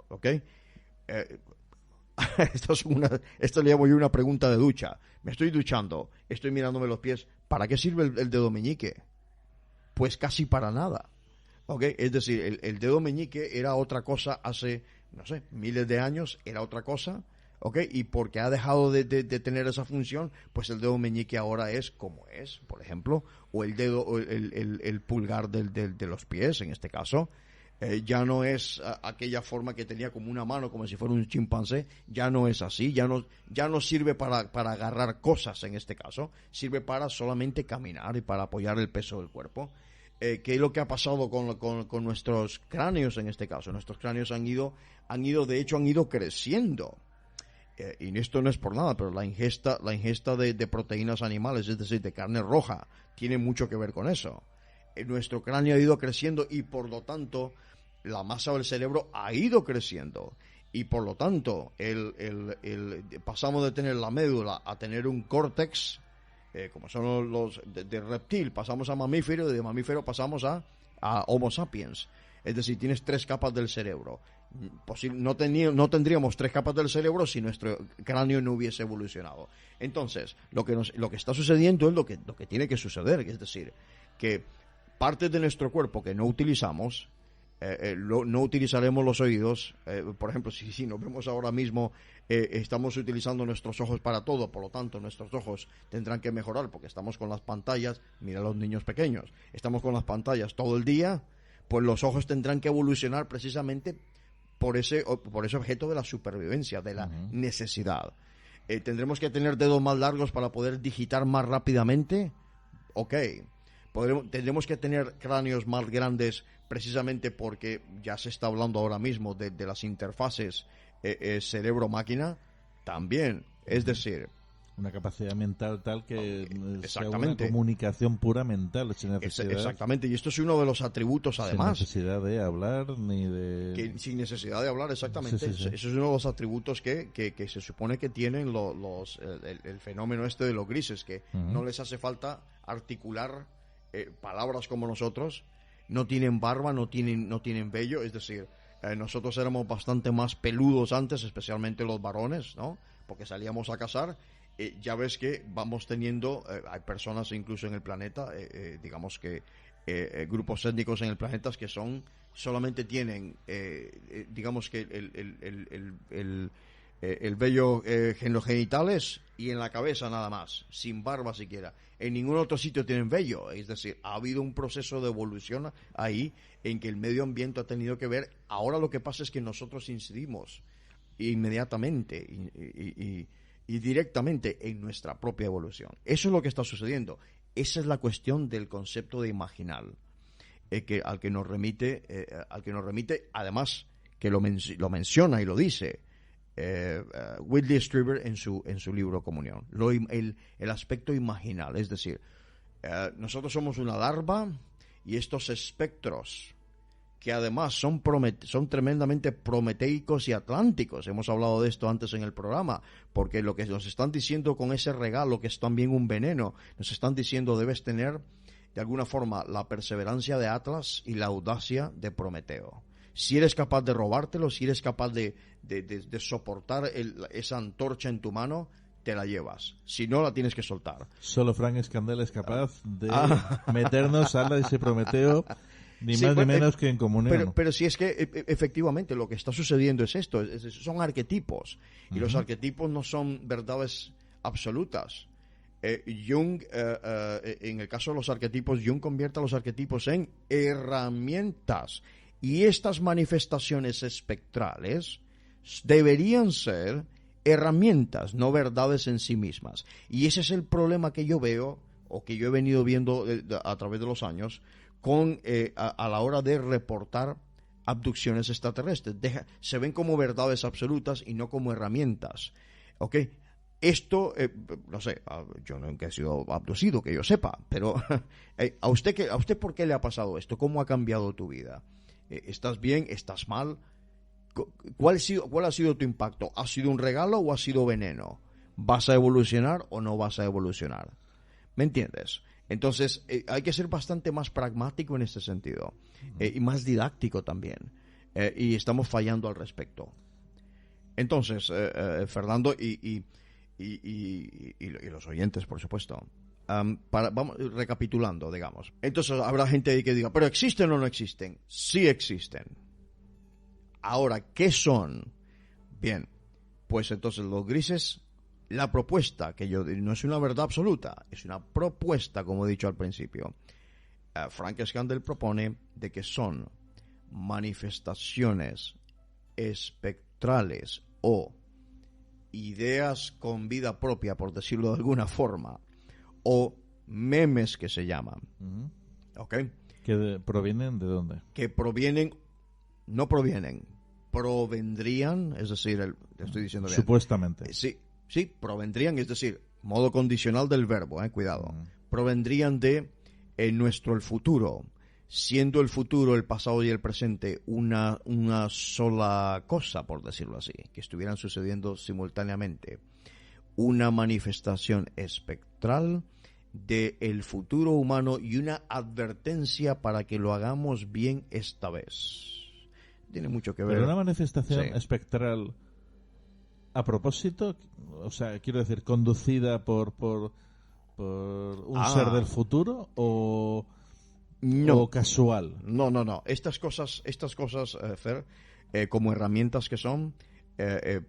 ¿ok? Esto le llamo yo una pregunta de ducha. Me estoy duchando, estoy mirándome los pies. ¿Para qué sirve el dedo meñique? Pues casi para nada. ¿Ok? Es decir, el dedo meñique era otra cosa hace, no sé, miles de años, era otra cosa. ¿Ok? Y porque ha dejado de tener esa función, pues el dedo meñique ahora es como es, por ejemplo, o el dedo, o el pulgar de los pies, en este caso. Ya no es aquella forma que tenía como una mano, como si fuera un chimpancé, ya no es así, ya no sirve para agarrar cosas en este caso, sirve para solamente caminar y para apoyar el peso del cuerpo. ¿Qué es lo que ha pasado con nuestros cráneos en este caso? Nuestros cráneos han ido creciendo. Y esto no es por nada, pero la ingesta de proteínas animales, es decir, de carne roja, tiene mucho que ver con eso. Nuestro cráneo ha ido creciendo y por lo tanto la masa del cerebro ha ido creciendo y por lo tanto pasamos de tener la médula a tener un córtex, como son los de reptil, pasamos a mamífero y de mamífero pasamos a Homo sapiens. Es decir, tienes 3 capas del cerebro. No tendríamos 3 capas del cerebro si nuestro cráneo no hubiese evolucionado. Entonces, lo que está sucediendo es lo que tiene que suceder, es decir, que partes de nuestro cuerpo que no utilizamos, no utilizaremos los oídos. Por ejemplo, si nos vemos ahora mismo, estamos utilizando nuestros ojos para todo, por lo tanto nuestros ojos tendrán que mejorar porque estamos con las pantallas. Mira a los niños pequeños, estamos con las pantallas todo el día, pues los ojos tendrán que evolucionar precisamente por ese objeto de la supervivencia, de la necesidad. ¿Tendremos que tener dedos más largos para poder digitar más rápidamente? Ok. Tendremos que tener cráneos más grandes precisamente porque ya se está hablando ahora mismo de las interfaces cerebro-máquina también. Es decir, una capacidad mental tal que sea una exactamente. Comunicación pura mental, sin necesidad. Exactamente, y esto es uno de los atributos además. Sin necesidad de hablar ni de... sin necesidad de hablar, exactamente. Sí. Eso es uno de los atributos que se supone que tienen el fenómeno este de los grises, que no les hace falta articular palabras como nosotros, no tienen barba, no tienen vello, es decir, nosotros éramos bastante más peludos antes, especialmente los varones, ¿no? Porque salíamos a cazar. Ya ves que vamos teniendo, hay personas incluso en el planeta, digamos que grupos étnicos en el planeta que solamente tienen, digamos que el vello en los genitales y en la cabeza nada más, sin barba siquiera. En ningún otro sitio tienen vello, es decir, ha habido un proceso de evolución ahí en que el medio ambiente ha tenido que ver. Ahora lo que pasa es que nosotros incidimos inmediatamente y directamente en nuestra propia evolución. Eso es lo que está sucediendo. Esa es la cuestión del concepto de imaginal, al que nos remite, además que lo menciona y lo dice Whitley Strieber en su libro Comunión, el aspecto imaginal, es decir, nosotros somos una larva y estos espectros que además son tremendamente prometeicos y atlánticos. Hemos hablado de esto antes en el programa, porque lo que nos están diciendo con ese regalo, que es también un veneno, nos están diciendo debes tener de alguna forma, la perseverancia de Atlas y la audacia de Prometeo. Si eres capaz de robártelo, si eres capaz de soportar esa antorcha en tu mano, te la llevas. Si no, la tienes que soltar. Solo Frank Escandel es capaz de meternos a ese Prometeo, ni más ni menos que en comunión. Pero si es que efectivamente lo que está sucediendo es esto, son arquetipos. Y los arquetipos no son verdades absolutas. Jung, en el caso de los arquetipos, Jung convierte a los arquetipos en herramientas. Y estas manifestaciones espectrales deberían ser herramientas, no verdades en sí mismas. Y ese es el problema que yo veo, o que yo he venido viendo a través de los años, a la hora de reportar abducciones extraterrestres. Se ven como verdades absolutas y no como herramientas. ¿Ok? Esto, no sé, yo nunca he sido abducido, que yo sepa, pero ¿a usted por qué le ha pasado esto? ¿Cómo ha cambiado tu vida? ¿Estás bien? ¿Estás mal? ¿Cuál ha sido tu impacto? ¿Ha sido un regalo o ha sido veneno? ¿Vas a evolucionar o no vas a evolucionar? ¿Me entiendes? Entonces, hay que ser bastante más pragmático en este sentido, y más didáctico también, y estamos fallando al respecto. Entonces, Fernando y los oyentes, por supuesto, vamos recapitulando, digamos. Entonces habrá gente ahí que diga, ¿pero existen o no existen? Sí existen. Ahora, ¿qué son? Bien, pues entonces los grises, la propuesta, que yo no es una verdad absoluta, es una propuesta, como he dicho al principio. Frank Escandel propone de que son manifestaciones espectrales o ideas con vida propia, por decirlo de alguna forma, o memes que se llaman. ¿Ok? ¿Que provienen de dónde? Que provendrían, es decir, te estoy diciendo bien. Supuestamente. Sí, provendrían, es decir, modo condicional del verbo, cuidado. Provendrían de el futuro, siendo el futuro, el pasado y el presente una sola cosa, por decirlo así, que estuvieran sucediendo simultáneamente. Una manifestación espectral del futuro humano y una advertencia para que lo hagamos bien esta vez. Tiene mucho que ver. Pero una manifestación espectral a propósito, o sea, quiero decir, conducida por un ser del futuro o casual. No. Estas cosas, Fer, como herramientas que son,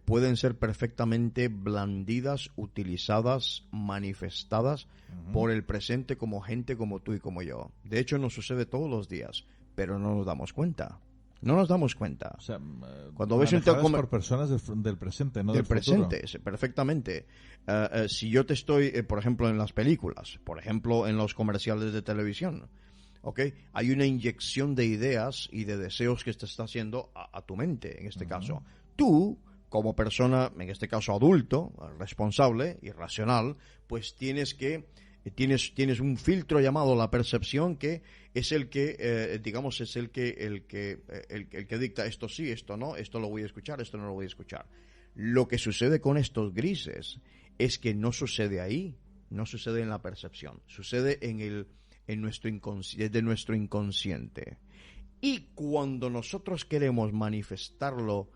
pueden ser perfectamente blandidas, utilizadas, manifestadas por el presente como gente como tú y como yo. De hecho, nos sucede todos los días, pero no nos damos cuenta. No nos damos cuenta. O sea, cuando ves por personas del presente, no del futuro. Del presente, perfectamente. Si yo te estoy, por ejemplo, en las películas, por ejemplo, en los comerciales de televisión, ¿ok? Hay una inyección de ideas y de deseos que te está haciendo a tu mente, en este caso. Tú, como persona, en este caso adulto, responsable y racional, pues tienes un filtro llamado la percepción, que es el que, digamos, es el que dicta esto sí, esto no, esto lo voy a escuchar, esto no lo voy a escuchar. Lo que sucede con estos grises es que no sucede ahí, no sucede en la percepción, sucede en nuestro inconsciente. Y cuando nosotros queremos manifestarlo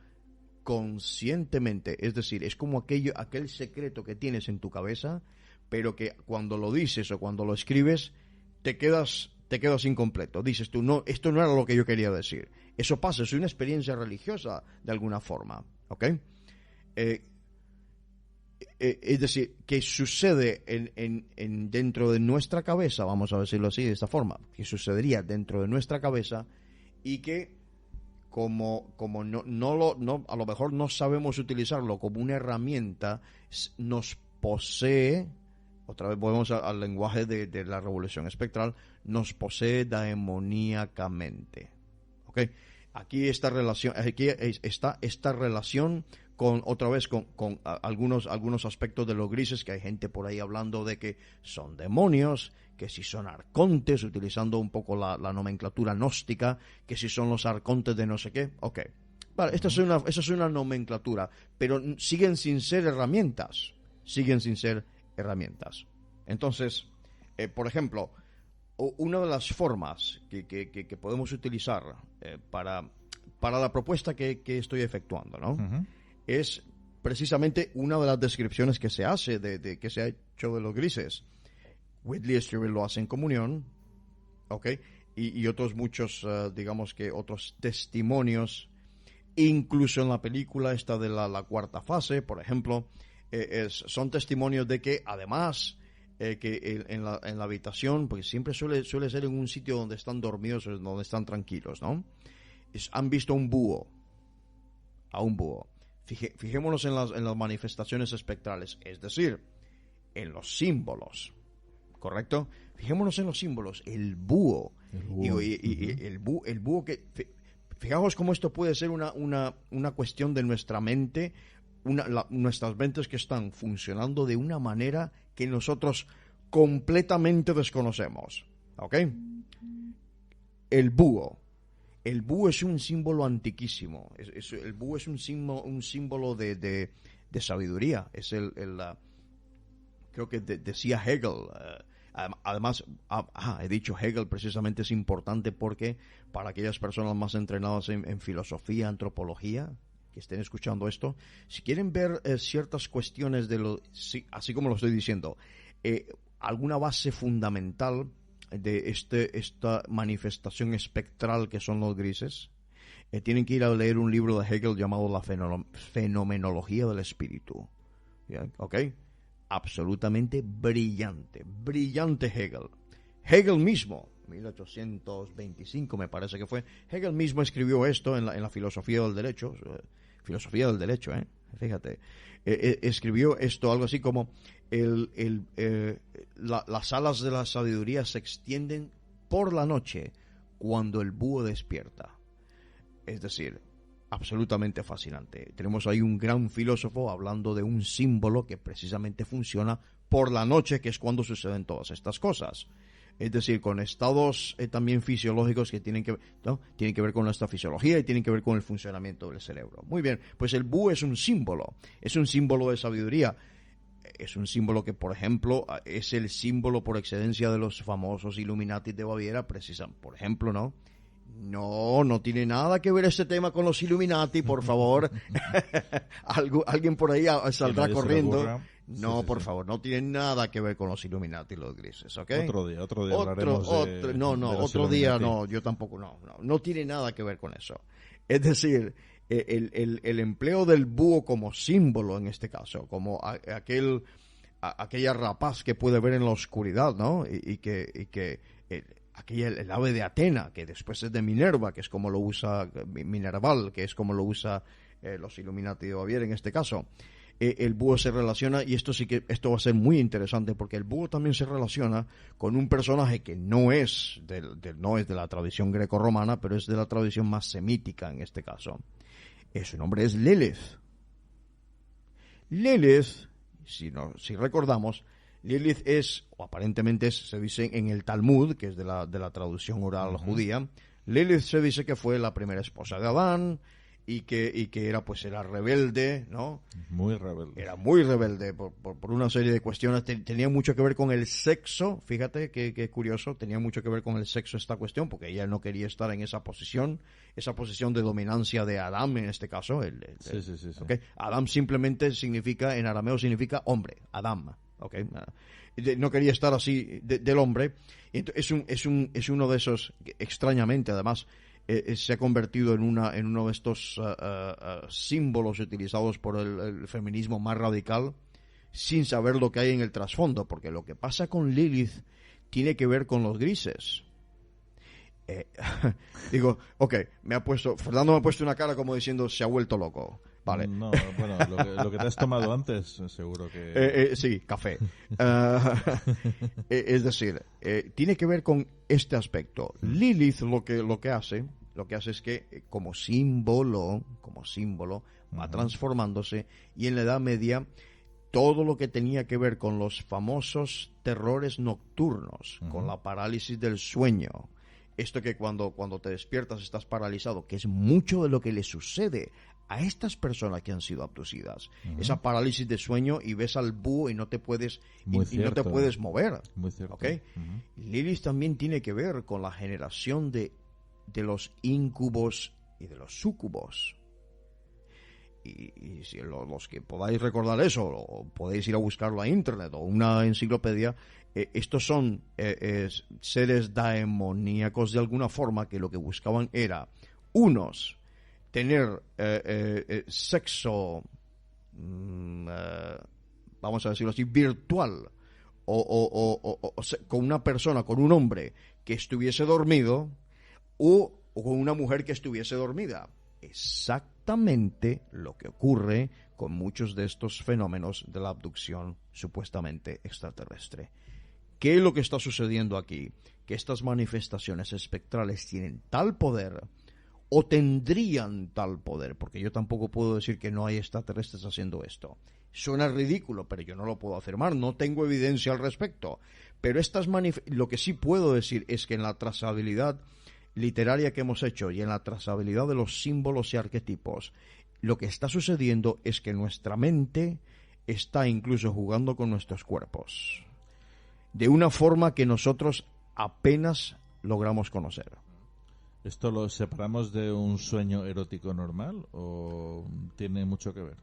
conscientemente, es decir, es como aquel secreto que tienes en tu cabeza, pero que cuando lo dices o cuando lo escribes te quedas incompleto. Dices tú, no, esto no era lo que yo quería decir. Eso pasa, es una experiencia religiosa de alguna forma, ¿ok? Es decir, que sucede dentro de nuestra cabeza, vamos a decirlo así, de esta forma, que sucedería dentro de nuestra cabeza, y que como a lo mejor no sabemos utilizarlo como una herramienta, nos posee. Otra vez volvemos al lenguaje de la revolución espectral, nos posee demoníacamente. ¿Ok? Aquí está esta relación con algunos aspectos de los grises, que hay gente por ahí hablando de que son demonios, que si son arcontes, utilizando un poco la nomenclatura gnóstica, que si son los arcontes de no sé qué. Ok. Vale, esa es una nomenclatura, pero siguen sin ser herramientas. Entonces, por ejemplo, una de las formas que podemos utilizar para la propuesta que estoy efectuando, ¿no? Uh-huh. Es precisamente una de las descripciones que se hace que se ha hecho de los grises. Whitley Strieber lo hace en Comunión, ¿ok? Y otros muchos, digamos que otros testimonios, incluso en la película esta de la cuarta fase, por ejemplo, son testimonios de que además que en la habitación, porque siempre suele ser en un sitio donde están dormidos, donde están tranquilos, ¿no? Han visto a un búho. Fijémonos en las manifestaciones espectrales, es decir, en los símbolos, ¿correcto? Fijémonos en los símbolos, el búho. El búho que... Fijaos cómo esto puede ser una cuestión de nuestra mente, nuestras mentes que están funcionando de una manera que nosotros completamente desconocemos, ¿ok? El búho. El búho es un símbolo antiquísimo. El búho es un símbolo de sabiduría. Es creo que decía Hegel. Además, he dicho Hegel precisamente es importante porque para aquellas personas más entrenadas en filosofía, antropología, que estén escuchando esto, si quieren ver ciertas cuestiones así como lo estoy diciendo, alguna base fundamental de esta manifestación espectral que son los grises, tienen que ir a leer un libro de Hegel llamado La Fenomenología del Espíritu. ¿Yeah? ¿Ok? Absolutamente brillante Hegel. Hegel mismo, 1825 me parece que fue, Hegel mismo escribió esto en la filosofía del derecho, fíjate, escribió esto, algo así como las alas de la sabiduría se extienden por la noche cuando el búho despierta. Es decir, absolutamente fascinante. Tenemos ahí un gran filósofo hablando de un símbolo que precisamente funciona por la noche, que es cuando suceden todas estas cosas. Es decir, con estados también fisiológicos que tienen que ver con nuestra fisiología y tienen que ver con el funcionamiento del cerebro. Muy bien, pues el búho es un símbolo de sabiduría. Es un símbolo que, por ejemplo, es el símbolo por excelencia de los famosos Illuminati de Baviera, por ejemplo, ¿no? No tiene nada que ver este tema con los Illuminati, por favor. Alguien por ahí saldrá corriendo. No, por favor, no tiene nada que ver con los Illuminati, los grises, ¿ok? Otro día hablaremos de los otro día Illuminati. no, yo tampoco, no tiene nada que ver con eso. Es decir, el empleo del búho como símbolo en este caso, como aquella rapaz que puede ver en la oscuridad, ¿no? Y que el ave de Atena, que después es de Minerva, que es como lo usa Minerval, que es como lo usa los Illuminati de Baviera en este caso. El búho se relaciona, y esto va a ser muy interesante, porque el búho también se relaciona con un personaje que no es de la tradición grecorromana, pero es de la tradición más semítica en este caso. Su nombre es Lilith. Lilith, si recordamos, Lilith o aparentemente se dice en el Talmud, que es de la traducción oral judía, Lilith se dice que fue la primera esposa de Adán, y que era rebelde, ¿no? Muy rebelde. Era muy rebelde por una serie de cuestiones. Tenía mucho que ver con el sexo, fíjate que curioso, tenía mucho que ver con el sexo esta cuestión, porque ella no quería estar en esa posición de dominancia de Adán en este caso. Sí. ¿Okay? Adán simplemente en arameo significa hombre, Adam, ¿okay? No quería estar así del hombre. Es uno de esos, extrañamente además, se ha convertido en uno de estos símbolos utilizados por el feminismo más radical, sin saber lo que hay en el trasfondo, porque lo que pasa con Lilith tiene que ver con los grises. Digo, Fernando me ha puesto una cara como diciendo, se ha vuelto loco. Vale. No, bueno, lo que te has tomado antes, seguro que... sí, café. Es decir, tiene que ver con este aspecto. Lilith lo que hace es que como símbolo va transformándose, y en la Edad Media todo lo que tenía que ver con los famosos terrores nocturnos, con la parálisis del sueño, esto que cuando te despiertas estás paralizado, que es mucho de lo que le sucede a estas personas que han sido abducidas. Esa parálisis de sueño y ves al búho y no te puedes y no te puedes mover. Muy cierto. ¿Okay? Lilith también tiene que ver con la generación de los íncubos y de los súcubos. Y si los que podáis recordar eso, o podéis ir a buscarlo a internet o una enciclopedia, estos son seres demoníacos de alguna forma, que lo que buscaban era, unos, tener sexo, vamos a decirlo así, virtual, o con una persona, con un hombre que estuviese dormido, o con una mujer que estuviese dormida. Exactamente lo que ocurre con muchos de estos fenómenos de la abducción supuestamente extraterrestre. ¿Qué es lo que está sucediendo aquí? Que estas manifestaciones espectrales tienen tal poder, o tendrían tal poder, porque yo tampoco puedo decir que no hay extraterrestres haciendo esto. Suena ridículo, pero yo no lo puedo afirmar, no tengo evidencia al respecto. Pero lo que sí puedo decir es que en la trazabilidad literaria que hemos hecho y en la trazabilidad de los símbolos y arquetipos, lo que está sucediendo es que nuestra mente está incluso jugando con nuestros cuerpos de una forma que nosotros apenas logramos conocer. ¿Esto lo separamos de un sueño erótico normal o tiene mucho que ver?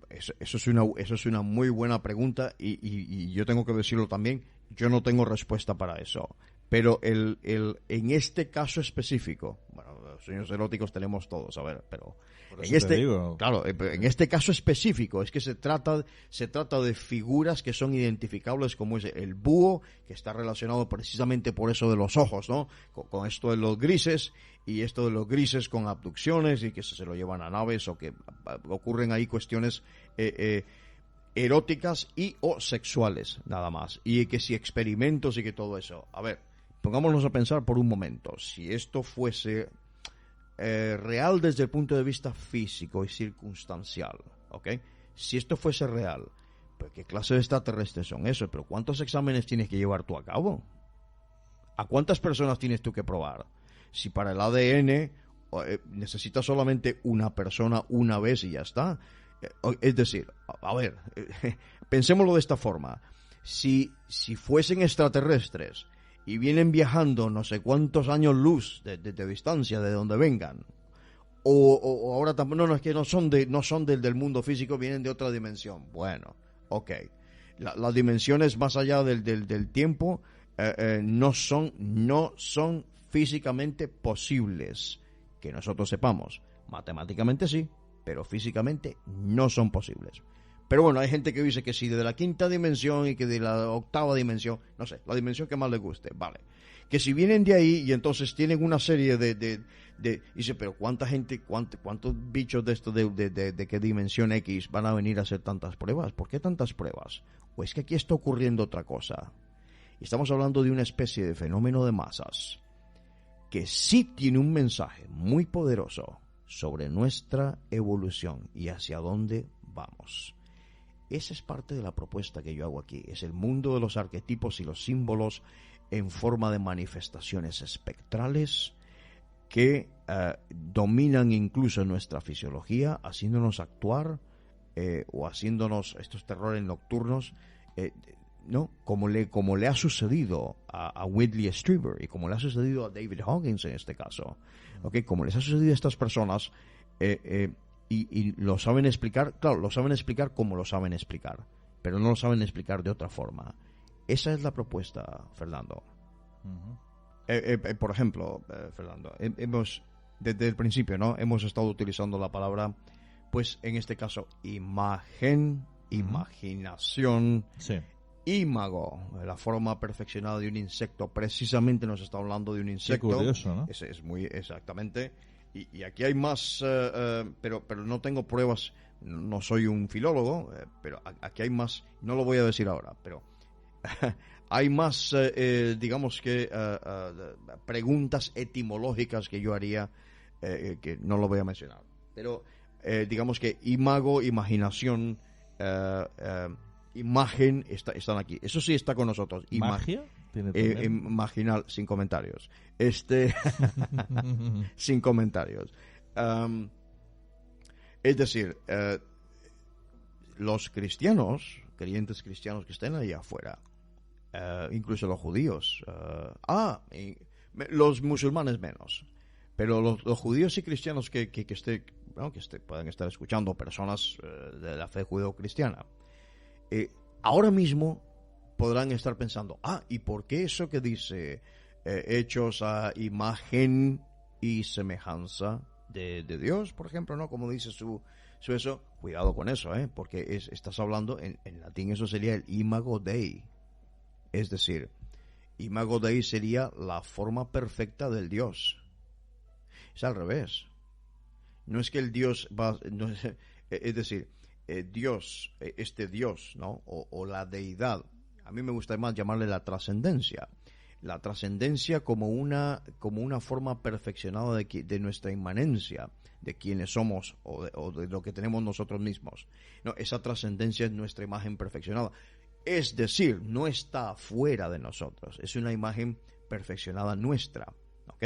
Eso es una muy buena pregunta y yo tengo que decirlo también. Yo no tengo respuesta para eso. Pero en este caso específico, bueno, los sueños eróticos tenemos todos, a ver, pero en este caso específico es que se trata de figuras que son identificables, como es el búho, que está relacionado precisamente por eso de los ojos, ¿no? Con esto de los grises, y esto de los grises con abducciones y que se lo llevan a naves, o que ocurren ahí cuestiones eróticas y o sexuales, nada más, y que si experimentos y que todo eso. A ver, pongámonos a pensar por un momento, si esto fuese real desde el punto de vista físico y circunstancial, ¿ok? Si esto fuese real, pues ¿qué clase de extraterrestres son esos? Pero ¿cuántos exámenes tienes que llevar tú a cabo? ¿A cuántas personas tienes tú que probar? Si para el ADN necesitas solamente una persona una vez y ya está. Es decir, a ver, pensémoslo de esta forma. Si fuesen extraterrestres y vienen viajando no sé cuántos años luz de distancia de donde vengan, o ahora tampoco, no, es que no son del mundo físico, vienen de otra dimensión. Bueno, ok. Las dimensiones más allá del tiempo no son físicamente posibles, que nosotros sepamos. Matemáticamente sí, pero físicamente no son posibles. Pero bueno, hay gente que dice que sí, de la quinta dimensión y que de la octava dimensión, no sé, la dimensión que más les guste, vale. Que si vienen de ahí y entonces tienen una serie dice, pero ¿cuánta gente, cuántos bichos de esto de qué dimensión X van a venir a hacer tantas pruebas? ¿Por qué tantas pruebas? O es que aquí está ocurriendo otra cosa. Estamos hablando de una especie de fenómeno de masas que sí tiene un mensaje muy poderoso sobre nuestra evolución y hacia dónde vamos. Esa es parte de la propuesta que yo hago aquí. Es el mundo de los arquetipos y los símbolos en forma de manifestaciones espectrales que dominan incluso nuestra fisiología, haciéndonos actuar o haciéndonos estos terrores nocturnos, ¿no? Como le ha sucedido a Whitley Strieber y como le ha sucedido a David Hawkins en este caso. ¿Okay? Como les ha sucedido a estas personas, y lo saben explicar, claro, lo saben explicar como lo saben explicar, pero no lo saben explicar de otra forma. Esa es la propuesta, Fernando. Uh-huh. Por ejemplo, Fernando, desde el principio, ¿no? Hemos estado utilizando la palabra, pues en este caso, imagen, imaginación, sí. Ímago, la forma perfeccionada de un insecto. Precisamente nos está hablando de un insecto. Qué curioso, ¿no? Es muy exactamente. Y aquí hay más, pero no tengo pruebas, no soy un filólogo, pero aquí hay más, no lo voy a decir ahora, pero hay más, digamos que, preguntas etimológicas que yo haría, que no lo voy a mencionar. Pero, digamos que imago, imaginación, imagen, están aquí. Eso sí está con nosotros. ¿Magia? Marginal, sin comentarios. Sin comentarios. Es decir, los cristianos, creyentes cristianos que estén ahí afuera, incluso los judíos, los musulmanes menos, pero los judíos y cristianos que pueden estar escuchando, personas de la fe judeo-cristiana, ahora mismo podrán estar pensando, ¿y por qué eso que dice hechos a imagen y semejanza de Dios, por ejemplo, ¿no? Como dice su eso, cuidado con eso, porque estás hablando, en latín eso sería el imago Dei, es decir, imago Dei sería la forma perfecta del Dios. Es al revés. No es que el Dios va, no, es decir, Dios, este Dios, ¿no? O la deidad. A mí me gusta más llamarle la trascendencia. La trascendencia como una forma perfeccionada de nuestra inmanencia, de quienes somos o de lo que tenemos nosotros mismos. No, esa trascendencia es nuestra imagen perfeccionada. Es decir, no está fuera de nosotros, es una imagen perfeccionada nuestra, ¿ok?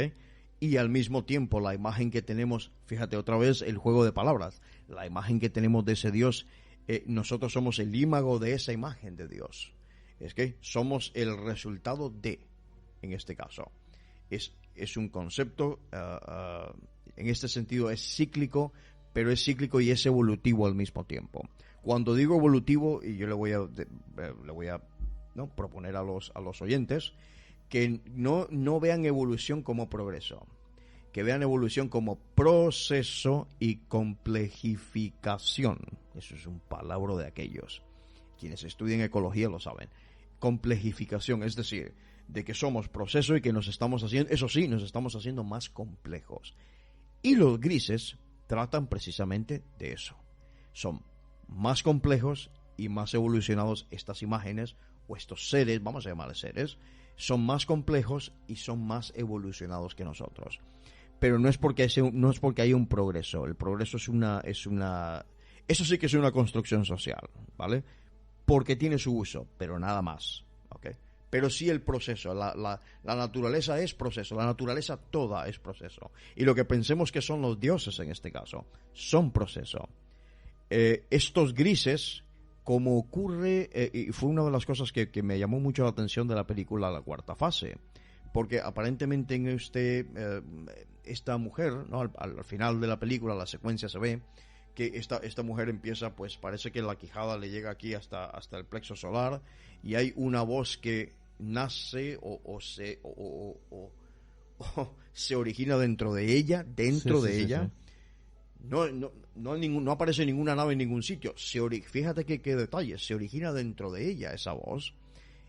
Y al mismo tiempo la imagen que tenemos, fíjate otra vez el juego de palabras, la imagen que tenemos de ese Dios, nosotros somos el imago de esa imagen de Dios. Es que somos el resultado de, en este caso. Es un concepto, en este sentido es cíclico, pero es cíclico y es evolutivo al mismo tiempo. Cuando digo evolutivo, y yo le voy a ¿no? proponer a los oyentes que no vean evolución como progreso, que vean evolución como proceso y complejificación. Eso es un palabra de aquellos. Quienes estudian ecología lo saben. Complejificación, es decir, de que somos proceso y que nos estamos haciendo más complejos. Y los grises tratan precisamente de eso. Son más complejos y más evolucionados estas imágenes o estos seres, vamos a llamarles seres, son más complejos y son más evolucionados que nosotros. Pero no es porque haya un progreso. El progreso eso sí que es una construcción social, ¿vale? Porque tiene su uso, pero nada más, ¿ok? Pero sí el proceso, la naturaleza es proceso, la naturaleza toda es proceso. Y lo que pensemos que son los dioses en este caso, son proceso. Estos grises, como ocurre, y fue una de las cosas que me llamó mucho la atención de la película La Cuarta Fase, porque aparentemente en esta mujer, ¿no? al final de la película, la secuencia se ve que esta mujer empieza, pues parece que la quijada le llega aquí hasta el plexo solar, y hay una voz que nace o se origina dentro de ella, ella. No aparece ninguna nave en ningún sitio. Fíjate qué detalle, se origina dentro de ella esa voz,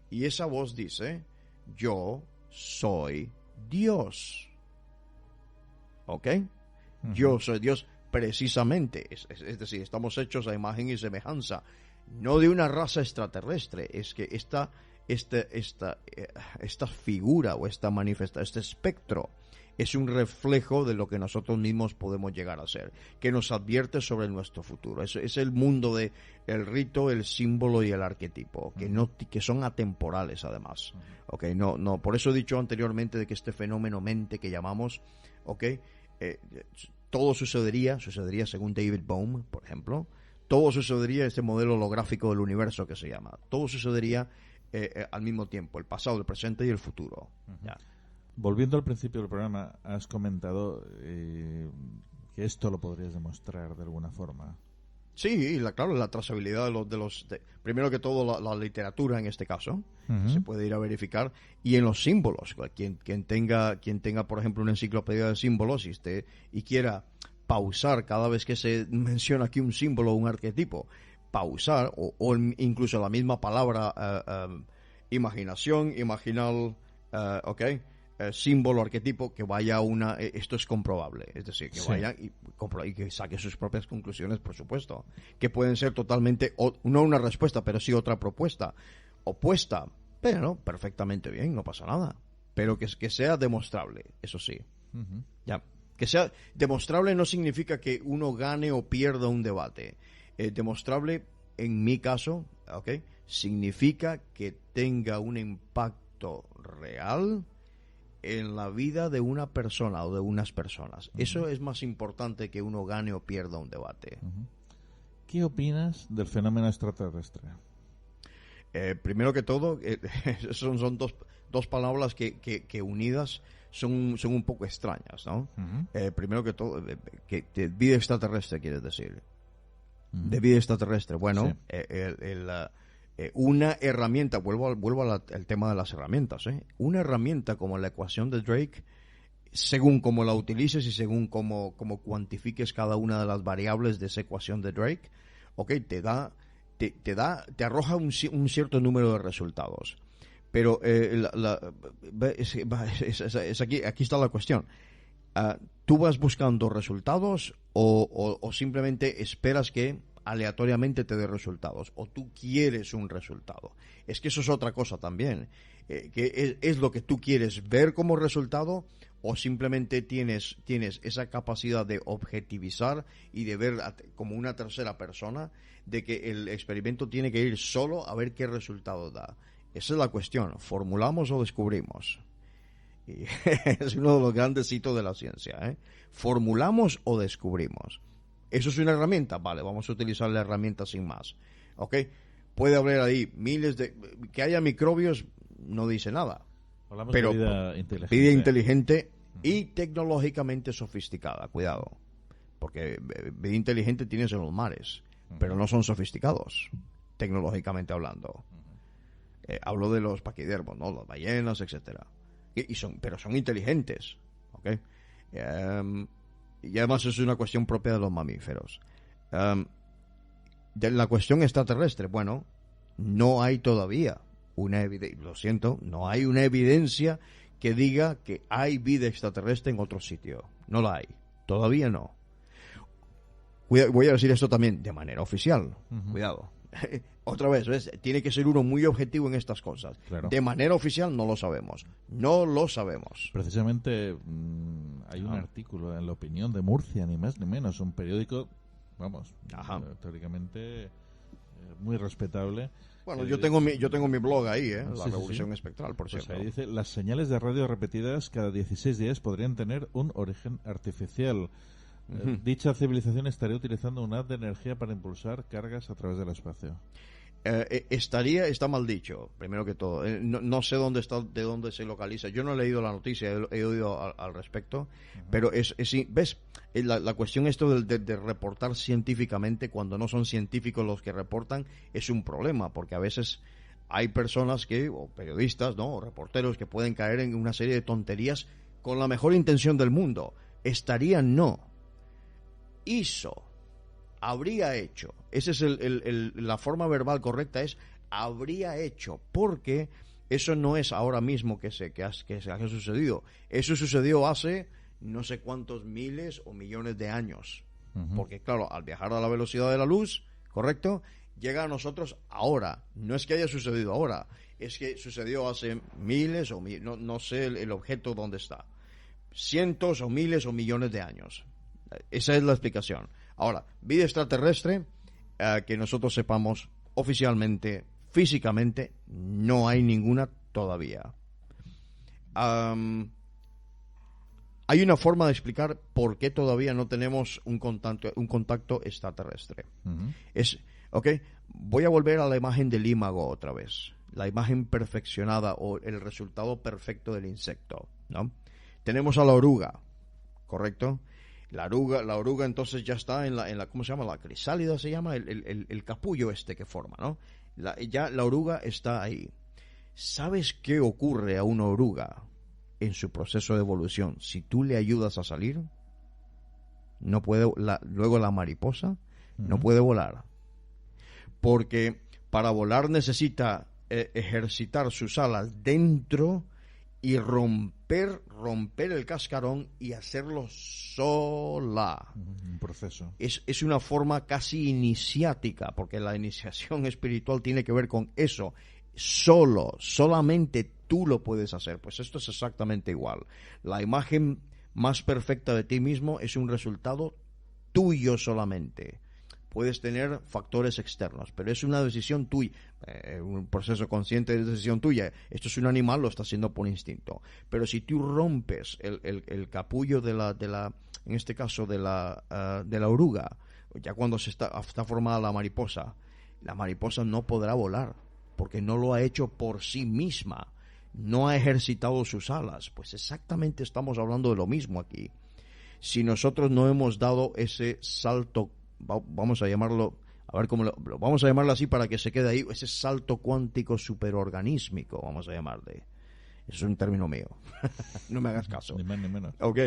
y esa voz dice: yo soy Dios. ¿Ok? Uh-huh. Yo soy Dios. Precisamente, es decir, estamos hechos a imagen y semejanza, no de una raza extraterrestre. Es que esta figura o esta manifestación, este espectro, es un reflejo de lo que nosotros mismos podemos llegar a ser, que nos advierte sobre nuestro futuro. Es el mundo de el rito, el símbolo y el arquetipo, que son atemporales además. Okay, no, por eso he dicho anteriormente de que este fenómeno mente que llamamos, todo sucedería según David Bohm, por ejemplo, todo sucedería, este modelo holográfico del universo que se llama, todo sucedería al mismo tiempo, el pasado, el presente y el futuro. Uh-huh. ¿Ya? Volviendo al principio del programa, has comentado que esto lo podrías demostrar de alguna forma. Sí, claro, la trazabilidad primero que todo la literatura en este caso, uh-huh. Se puede ir a verificar, y en los símbolos, quien tenga por ejemplo una enciclopedia de símbolos y quiera pausar cada vez que se menciona aquí un símbolo o un arquetipo, pausar, o incluso la misma palabra imaginación, imaginal, símbolo, arquetipo, que vaya a esto es comprobable, es decir, que vaya y que saque sus propias conclusiones, por supuesto, que pueden ser totalmente, no una respuesta, pero sí otra propuesta opuesta, pero no, perfectamente bien, no pasa nada, pero que sea demostrable, eso sí. Uh-huh. Ya, que sea demostrable no significa que uno gane o pierda un debate. Demostrable, en mi caso, significa que tenga un impacto real en la vida de una persona o de unas personas. Eso es más importante que uno gane o pierda un debate. ¿Qué opinas del fenómeno extraterrestre? Primero que todo, son dos palabras que unidas son un poco extrañas, ¿no? Primero que todo, que de vida extraterrestre, quieres decir. De vida extraterrestre. Bueno, sí. Una herramienta, vuelvo al tema de las herramientas, una herramienta como la ecuación de Drake, según cómo la utilices y según cómo cuantifiques cada una de las variables de esa ecuación de Drake, te arroja un cierto número de resultados. Pero aquí está la cuestión. ¿Tú vas buscando resultados o simplemente esperas que aleatoriamente te dé resultados? ¿O tú quieres un resultado? Es que eso es otra cosa también. Que es lo que tú quieres ver como resultado, o simplemente tienes esa capacidad de objetivizar y de ver como una tercera persona, de que el experimento tiene que ir solo a ver qué resultado da. Esa es la cuestión. ¿Formulamos o descubrimos? Y es uno de los grandes hitos de la ciencia. ¿Formulamos o descubrimos? ¿Eso es una herramienta? Vale, vamos a utilizar la herramienta sin más. ¿Ok? Puede haber ahí miles de... Que haya microbios no dice nada. Hablamos pero de vida inteligente y tecnológicamente sofisticada. Cuidado. Porque vida inteligente tienes en los mares, pero no son sofisticados, tecnológicamente hablando. Hablo de los paquidermos, ¿no? Las ballenas, etcétera. Pero son inteligentes. ¿Ok? Y además es una cuestión propia de los mamíferos. De la cuestión extraterrestre, bueno, no hay todavía una evidencia, lo siento, no hay una evidencia que diga que hay vida extraterrestre en otro sitio. No la hay, todavía no. Voy a decir esto también de manera oficial, cuidado. Otra vez, ¿ves? Tiene que ser uno muy objetivo en estas cosas. Claro. De manera oficial no lo sabemos. No lo sabemos. Precisamente hay un artículo en La Opinión de Murcia, ni más ni menos, un periódico, vamos, teóricamente muy respetable. Bueno, yo tengo mi blog ahí, La Revolución Espectral, por cierto. Ahí dice, las señales de radio repetidas cada 16 días podrían tener un origen artificial. Dicha civilización estaría utilizando un haz de energía para impulsar cargas a través del espacio. Está mal dicho, primero que todo. No sé de dónde se localiza. Yo no he leído la noticia, he oído al respecto, pero ¿ves? La cuestión esto de reportar científicamente cuando no son científicos los que reportan es un problema, porque a veces hay personas o periodistas, ¿no? O reporteros que pueden caer en una serie de tonterías con la mejor intención del mundo. Habría hecho. Esa es la forma verbal correcta, es habría hecho, porque eso no es ahora mismo que haya sucedido. Eso sucedió hace no sé cuántos miles o millones de años. Porque claro, al viajar a la velocidad de la luz, ¿correcto?, llega a nosotros ahora. No es que haya sucedido ahora, es que sucedió hace miles o no sé el objeto dónde está. Cientos o miles o millones de años. Esa es la explicación. Ahora, vida extraterrestre, que nosotros sepamos oficialmente, físicamente, no hay ninguna todavía. Hay una forma de explicar por qué todavía no tenemos un contacto extraterrestre. Voy a volver a la imagen del imago otra vez. La imagen perfeccionada o el resultado perfecto del insecto, ¿no? Tenemos a la oruga, ¿correcto? La oruga entonces ya está en la ¿cómo se llama? La crisálida se llama, el capullo que forma, ¿no? Ya la oruga está ahí. ¿Sabes qué ocurre a una oruga en su proceso de evolución? Si tú le ayudas a salir, no puede, luego la mariposa no puede volar. Porque para volar necesita ejercitar sus alas dentro y romper el cascarón y hacerlo sola. Un proceso. Es una forma casi iniciática, porque la iniciación espiritual tiene que ver con eso. Solamente tú lo puedes hacer. Pues esto es exactamente igual. La imagen más perfecta de ti mismo es un resultado tuyo solamente. puedes tener factores externos, pero es una decisión tuya, un proceso consciente de decisión tuya. Esto es un animal, lo está haciendo por instinto. Pero si tú rompes el capullo en este caso de la oruga, ya cuando está formada la mariposa no podrá volar, porque no lo ha hecho por sí misma, no ha ejercitado sus alas. Pues exactamente estamos hablando de lo mismo aquí. Si nosotros no hemos dado ese salto, vamos a llamarlo, vamos a llamarlo así para que se quede ahí, ese salto cuántico superorganísmico, vamos a llamarle. Es un término mío. No me hagas caso. Ni más ni menos. Ok.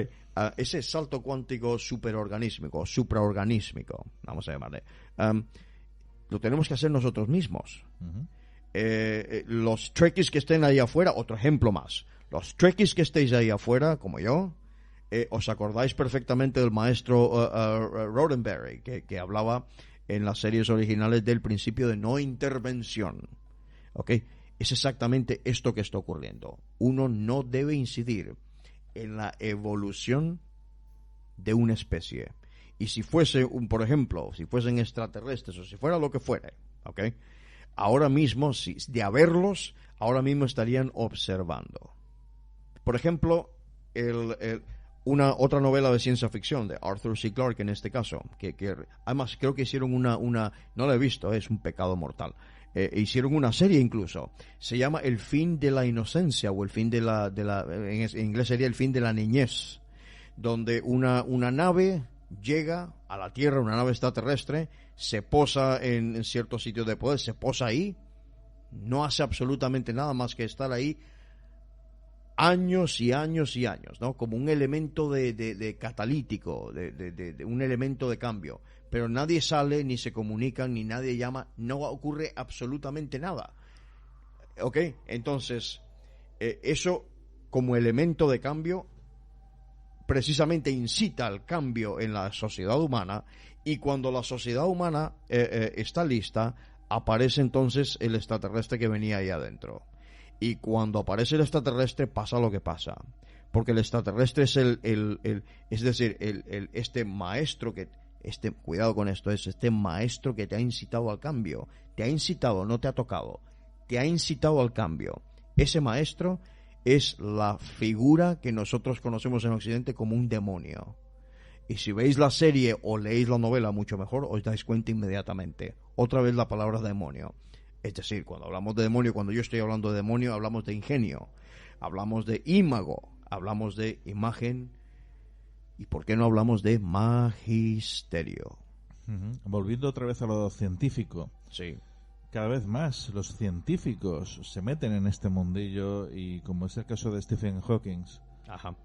Ese salto cuántico superorganísmico, supraorganísmico, vamos a llamarle. Lo tenemos que hacer nosotros mismos. Uh-huh. Los trekkies que estén ahí afuera, otro ejemplo más. Los trekkies que estéis ahí afuera, como yo, os acordáis perfectamente del maestro Roddenberry, que hablaba en las series originales del principio de no intervención. ¿Ok? Es exactamente esto que está ocurriendo. Uno no debe incidir en la evolución de una especie. Y si fuese, por ejemplo, si fuesen extraterrestres o si fuera lo que fuera, ¿ok? Ahora mismo, si de haberlos, ahora mismo estarían observando. Por ejemplo, otra novela de ciencia ficción de Arthur C. Clarke en este caso, que además creo que hicieron una no la he visto, es un pecado mortal. Hicieron una serie incluso, se llama El fin de la inocencia, o el fin de la en inglés sería El fin de la niñez, donde una nave llega a la Tierra, una nave extraterrestre, se posa en cierto sitio de poder, se posa ahí, no hace absolutamente nada más que estar ahí años y años y años, ¿no? Como un elemento de catalítico, de un elemento de cambio. Pero nadie sale, ni se comunican, ni nadie llama, no ocurre absolutamente nada. ¿Ok? Entonces, eso como elemento de cambio precisamente incita al cambio en la sociedad humana, y cuando la sociedad humana está lista, aparece entonces el extraterrestre que venía ahí adentro. Y cuando aparece el extraterrestre pasa lo que pasa, porque el extraterrestre es este maestro cuidado con esto, es este maestro que te ha incitado al cambio. Te ha incitado, no te ha tocado. Te ha incitado al cambio. Ese maestro es la figura que nosotros conocemos en Occidente como un demonio. Y si veis la serie o leéis la novela, mucho mejor, os dais cuenta inmediatamente. Otra vez la palabra demonio. Es decir, cuando hablamos de demonio, cuando yo estoy hablando de demonio, hablamos de ingenio, hablamos de ímago, hablamos de imagen. ¿Y por qué no hablamos de magisterio? Uh-huh. Volviendo otra vez a lo científico. Sí. Cada vez más los científicos se meten en este mundillo, y como es el caso de Stephen Hawking, ajá,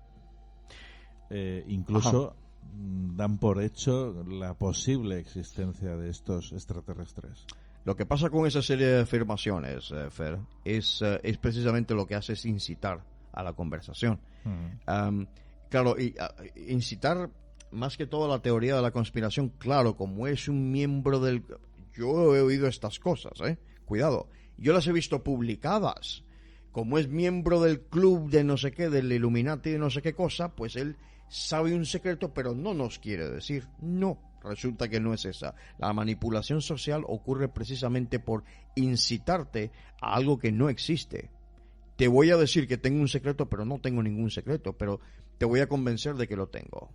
incluso dan por hecho la posible existencia de estos extraterrestres. Lo que pasa con esa serie de afirmaciones, Fer, es precisamente lo que hace es incitar a la conversación. Uh-huh. Claro, incitar más que todo la teoría de la conspiración. Claro, como es un miembro del... Yo he oído estas cosas, cuidado, yo las he visto publicadas. Como es miembro del club de no sé qué, del Illuminati de no sé qué cosa, pues él sabe un secreto, pero no nos quiere decir. No, resulta que no es esa. La manipulación social ocurre precisamente por incitarte a algo que no existe. Te voy a decir que tengo un secreto, pero no tengo ningún secreto, pero te voy a convencer de que lo tengo.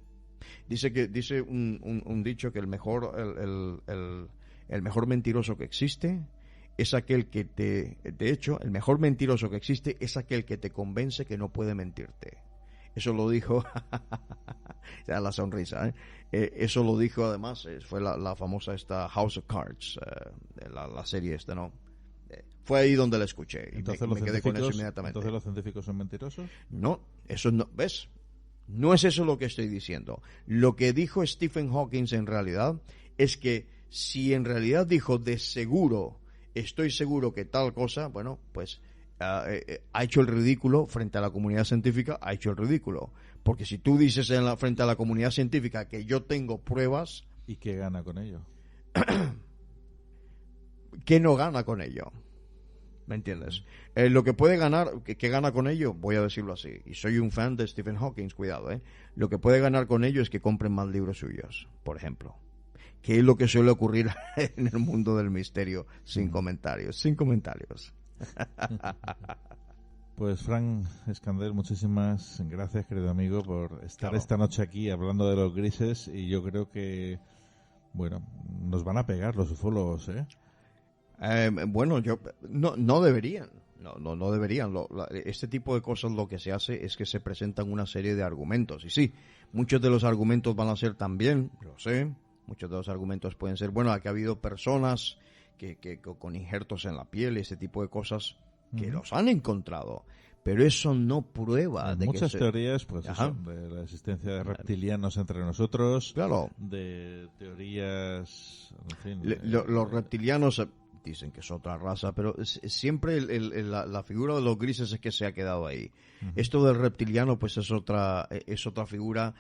Dice un dicho que el mejor mentiroso que existe es aquel que de hecho, el mejor mentiroso que existe es aquel que te convence que no puede mentirte. Eso lo dijo, ya la sonrisa, eso lo dijo además, fue la famosa esta House of Cards, la serie esta, ¿no? Fue ahí donde la escuché. Entonces me quedé con eso inmediatamente. ¿Entonces los científicos son mentirosos? No, eso no, ¿ves? No es eso lo que estoy diciendo. Lo que dijo Stephen Hawking en realidad es que si en realidad dijo de seguro, estoy seguro que tal cosa, bueno, pues ha hecho el ridículo frente a la comunidad científica, ha hecho el ridículo. Porque si tú dices frente a la comunidad científica que yo tengo pruebas... ¿Y qué gana con ello? ¿Qué no gana con ello? ¿Me entiendes? Lo que puede ganar, ¿qué gana con ello? Voy a decirlo así. Y soy un fan de Stephen Hawking, cuidado, Lo que puede ganar con ello es que compren más libros suyos, por ejemplo. que es lo que suele ocurrir en el mundo del misterio. Sin comentarios, sin comentarios. Pues Frank Escandel, muchísimas gracias, querido amigo, por estar Claro. esta noche aquí hablando de los grises, y yo creo que, bueno, nos van a pegar los ufólogos, ¿eh? Bueno, no deberían. No deberían. Este tipo de cosas lo que se hace es que se presentan una serie de argumentos. Y sí, muchos de los argumentos van a ser también, lo sé, muchos de los argumentos pueden ser, bueno, aquí ha habido personas que con injertos en la piel, ese tipo de cosas, que los han encontrado. Pero eso no prueba Hay de muchas que teorías, pues Ajá. eso, de la existencia de reptilianos entre nosotros, Claro. de teorías, en fin, Los reptilianos dicen que es otra raza, pero siempre la figura de los grises es que se ha quedado ahí. Esto del reptiliano pues es otra figura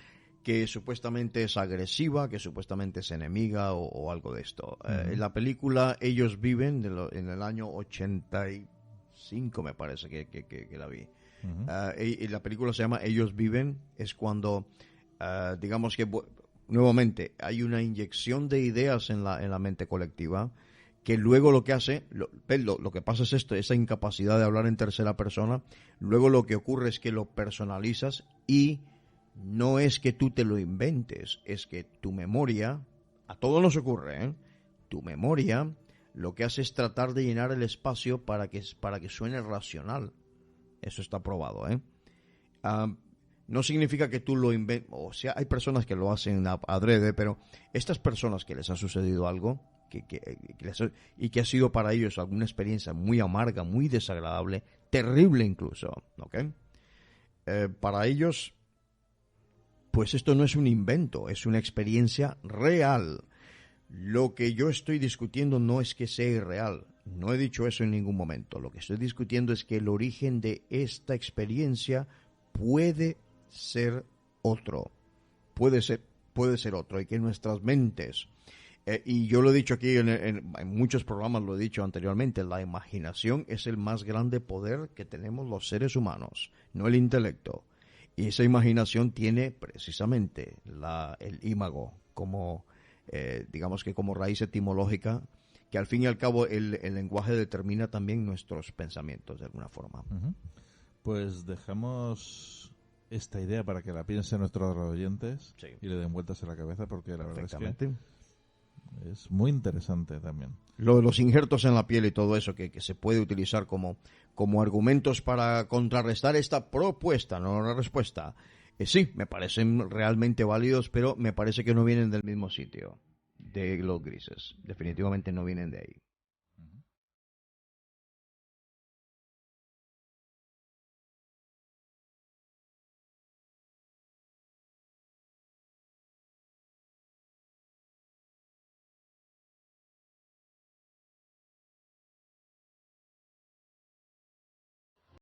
que supuestamente es agresiva, que supuestamente es enemiga o algo de esto. En la película Ellos Viven, en el año 85 me parece que la vi. Y la película se llama Ellos Viven, es cuando digamos que nuevamente hay una inyección de ideas en la mente colectiva, que luego lo que hace, lo que pasa es esto, esa incapacidad de hablar en tercera persona, luego lo que ocurre es que lo personalizas, y no es que tú te lo inventes, es que tu memoria, a todos nos ocurre, ¿eh? Tu memoria lo que hace es tratar de llenar el espacio para que suene racional. Eso está probado, ¿eh? No significa que tú lo inventes, o sea, hay personas que lo hacen adrede, pero estas personas que les ha sucedido algo, y que ha sido para ellos alguna experiencia muy amarga, muy desagradable, terrible incluso, ¿ok? Para ellos, pues esto no es un invento, es una experiencia real. Lo que yo estoy discutiendo no es que sea irreal, no he dicho eso en ningún momento. Lo que estoy discutiendo es que el origen de esta experiencia puede ser otro, puede ser otro, y que nuestras mentes, y yo lo he dicho aquí en muchos programas, lo he dicho anteriormente, la imaginación es el más grande poder que tenemos los seres humanos, no el intelecto. Y esa imaginación tiene precisamente el ímago como, digamos que como raíz etimológica, que al fin y al cabo el lenguaje determina también nuestros pensamientos de alguna forma. Pues dejamos esta idea para que la piensen nuestros oyentes, Sí. y le den vueltas a la cabeza, porque la verdad es Perfectamente. que es muy interesante también. Lo de los injertos en la piel y todo eso que se puede utilizar como argumentos para contrarrestar esta propuesta, no la respuesta. Sí, me parecen realmente válidos, pero me parece que no vienen del mismo sitio de los grises. Definitivamente no vienen de ahí.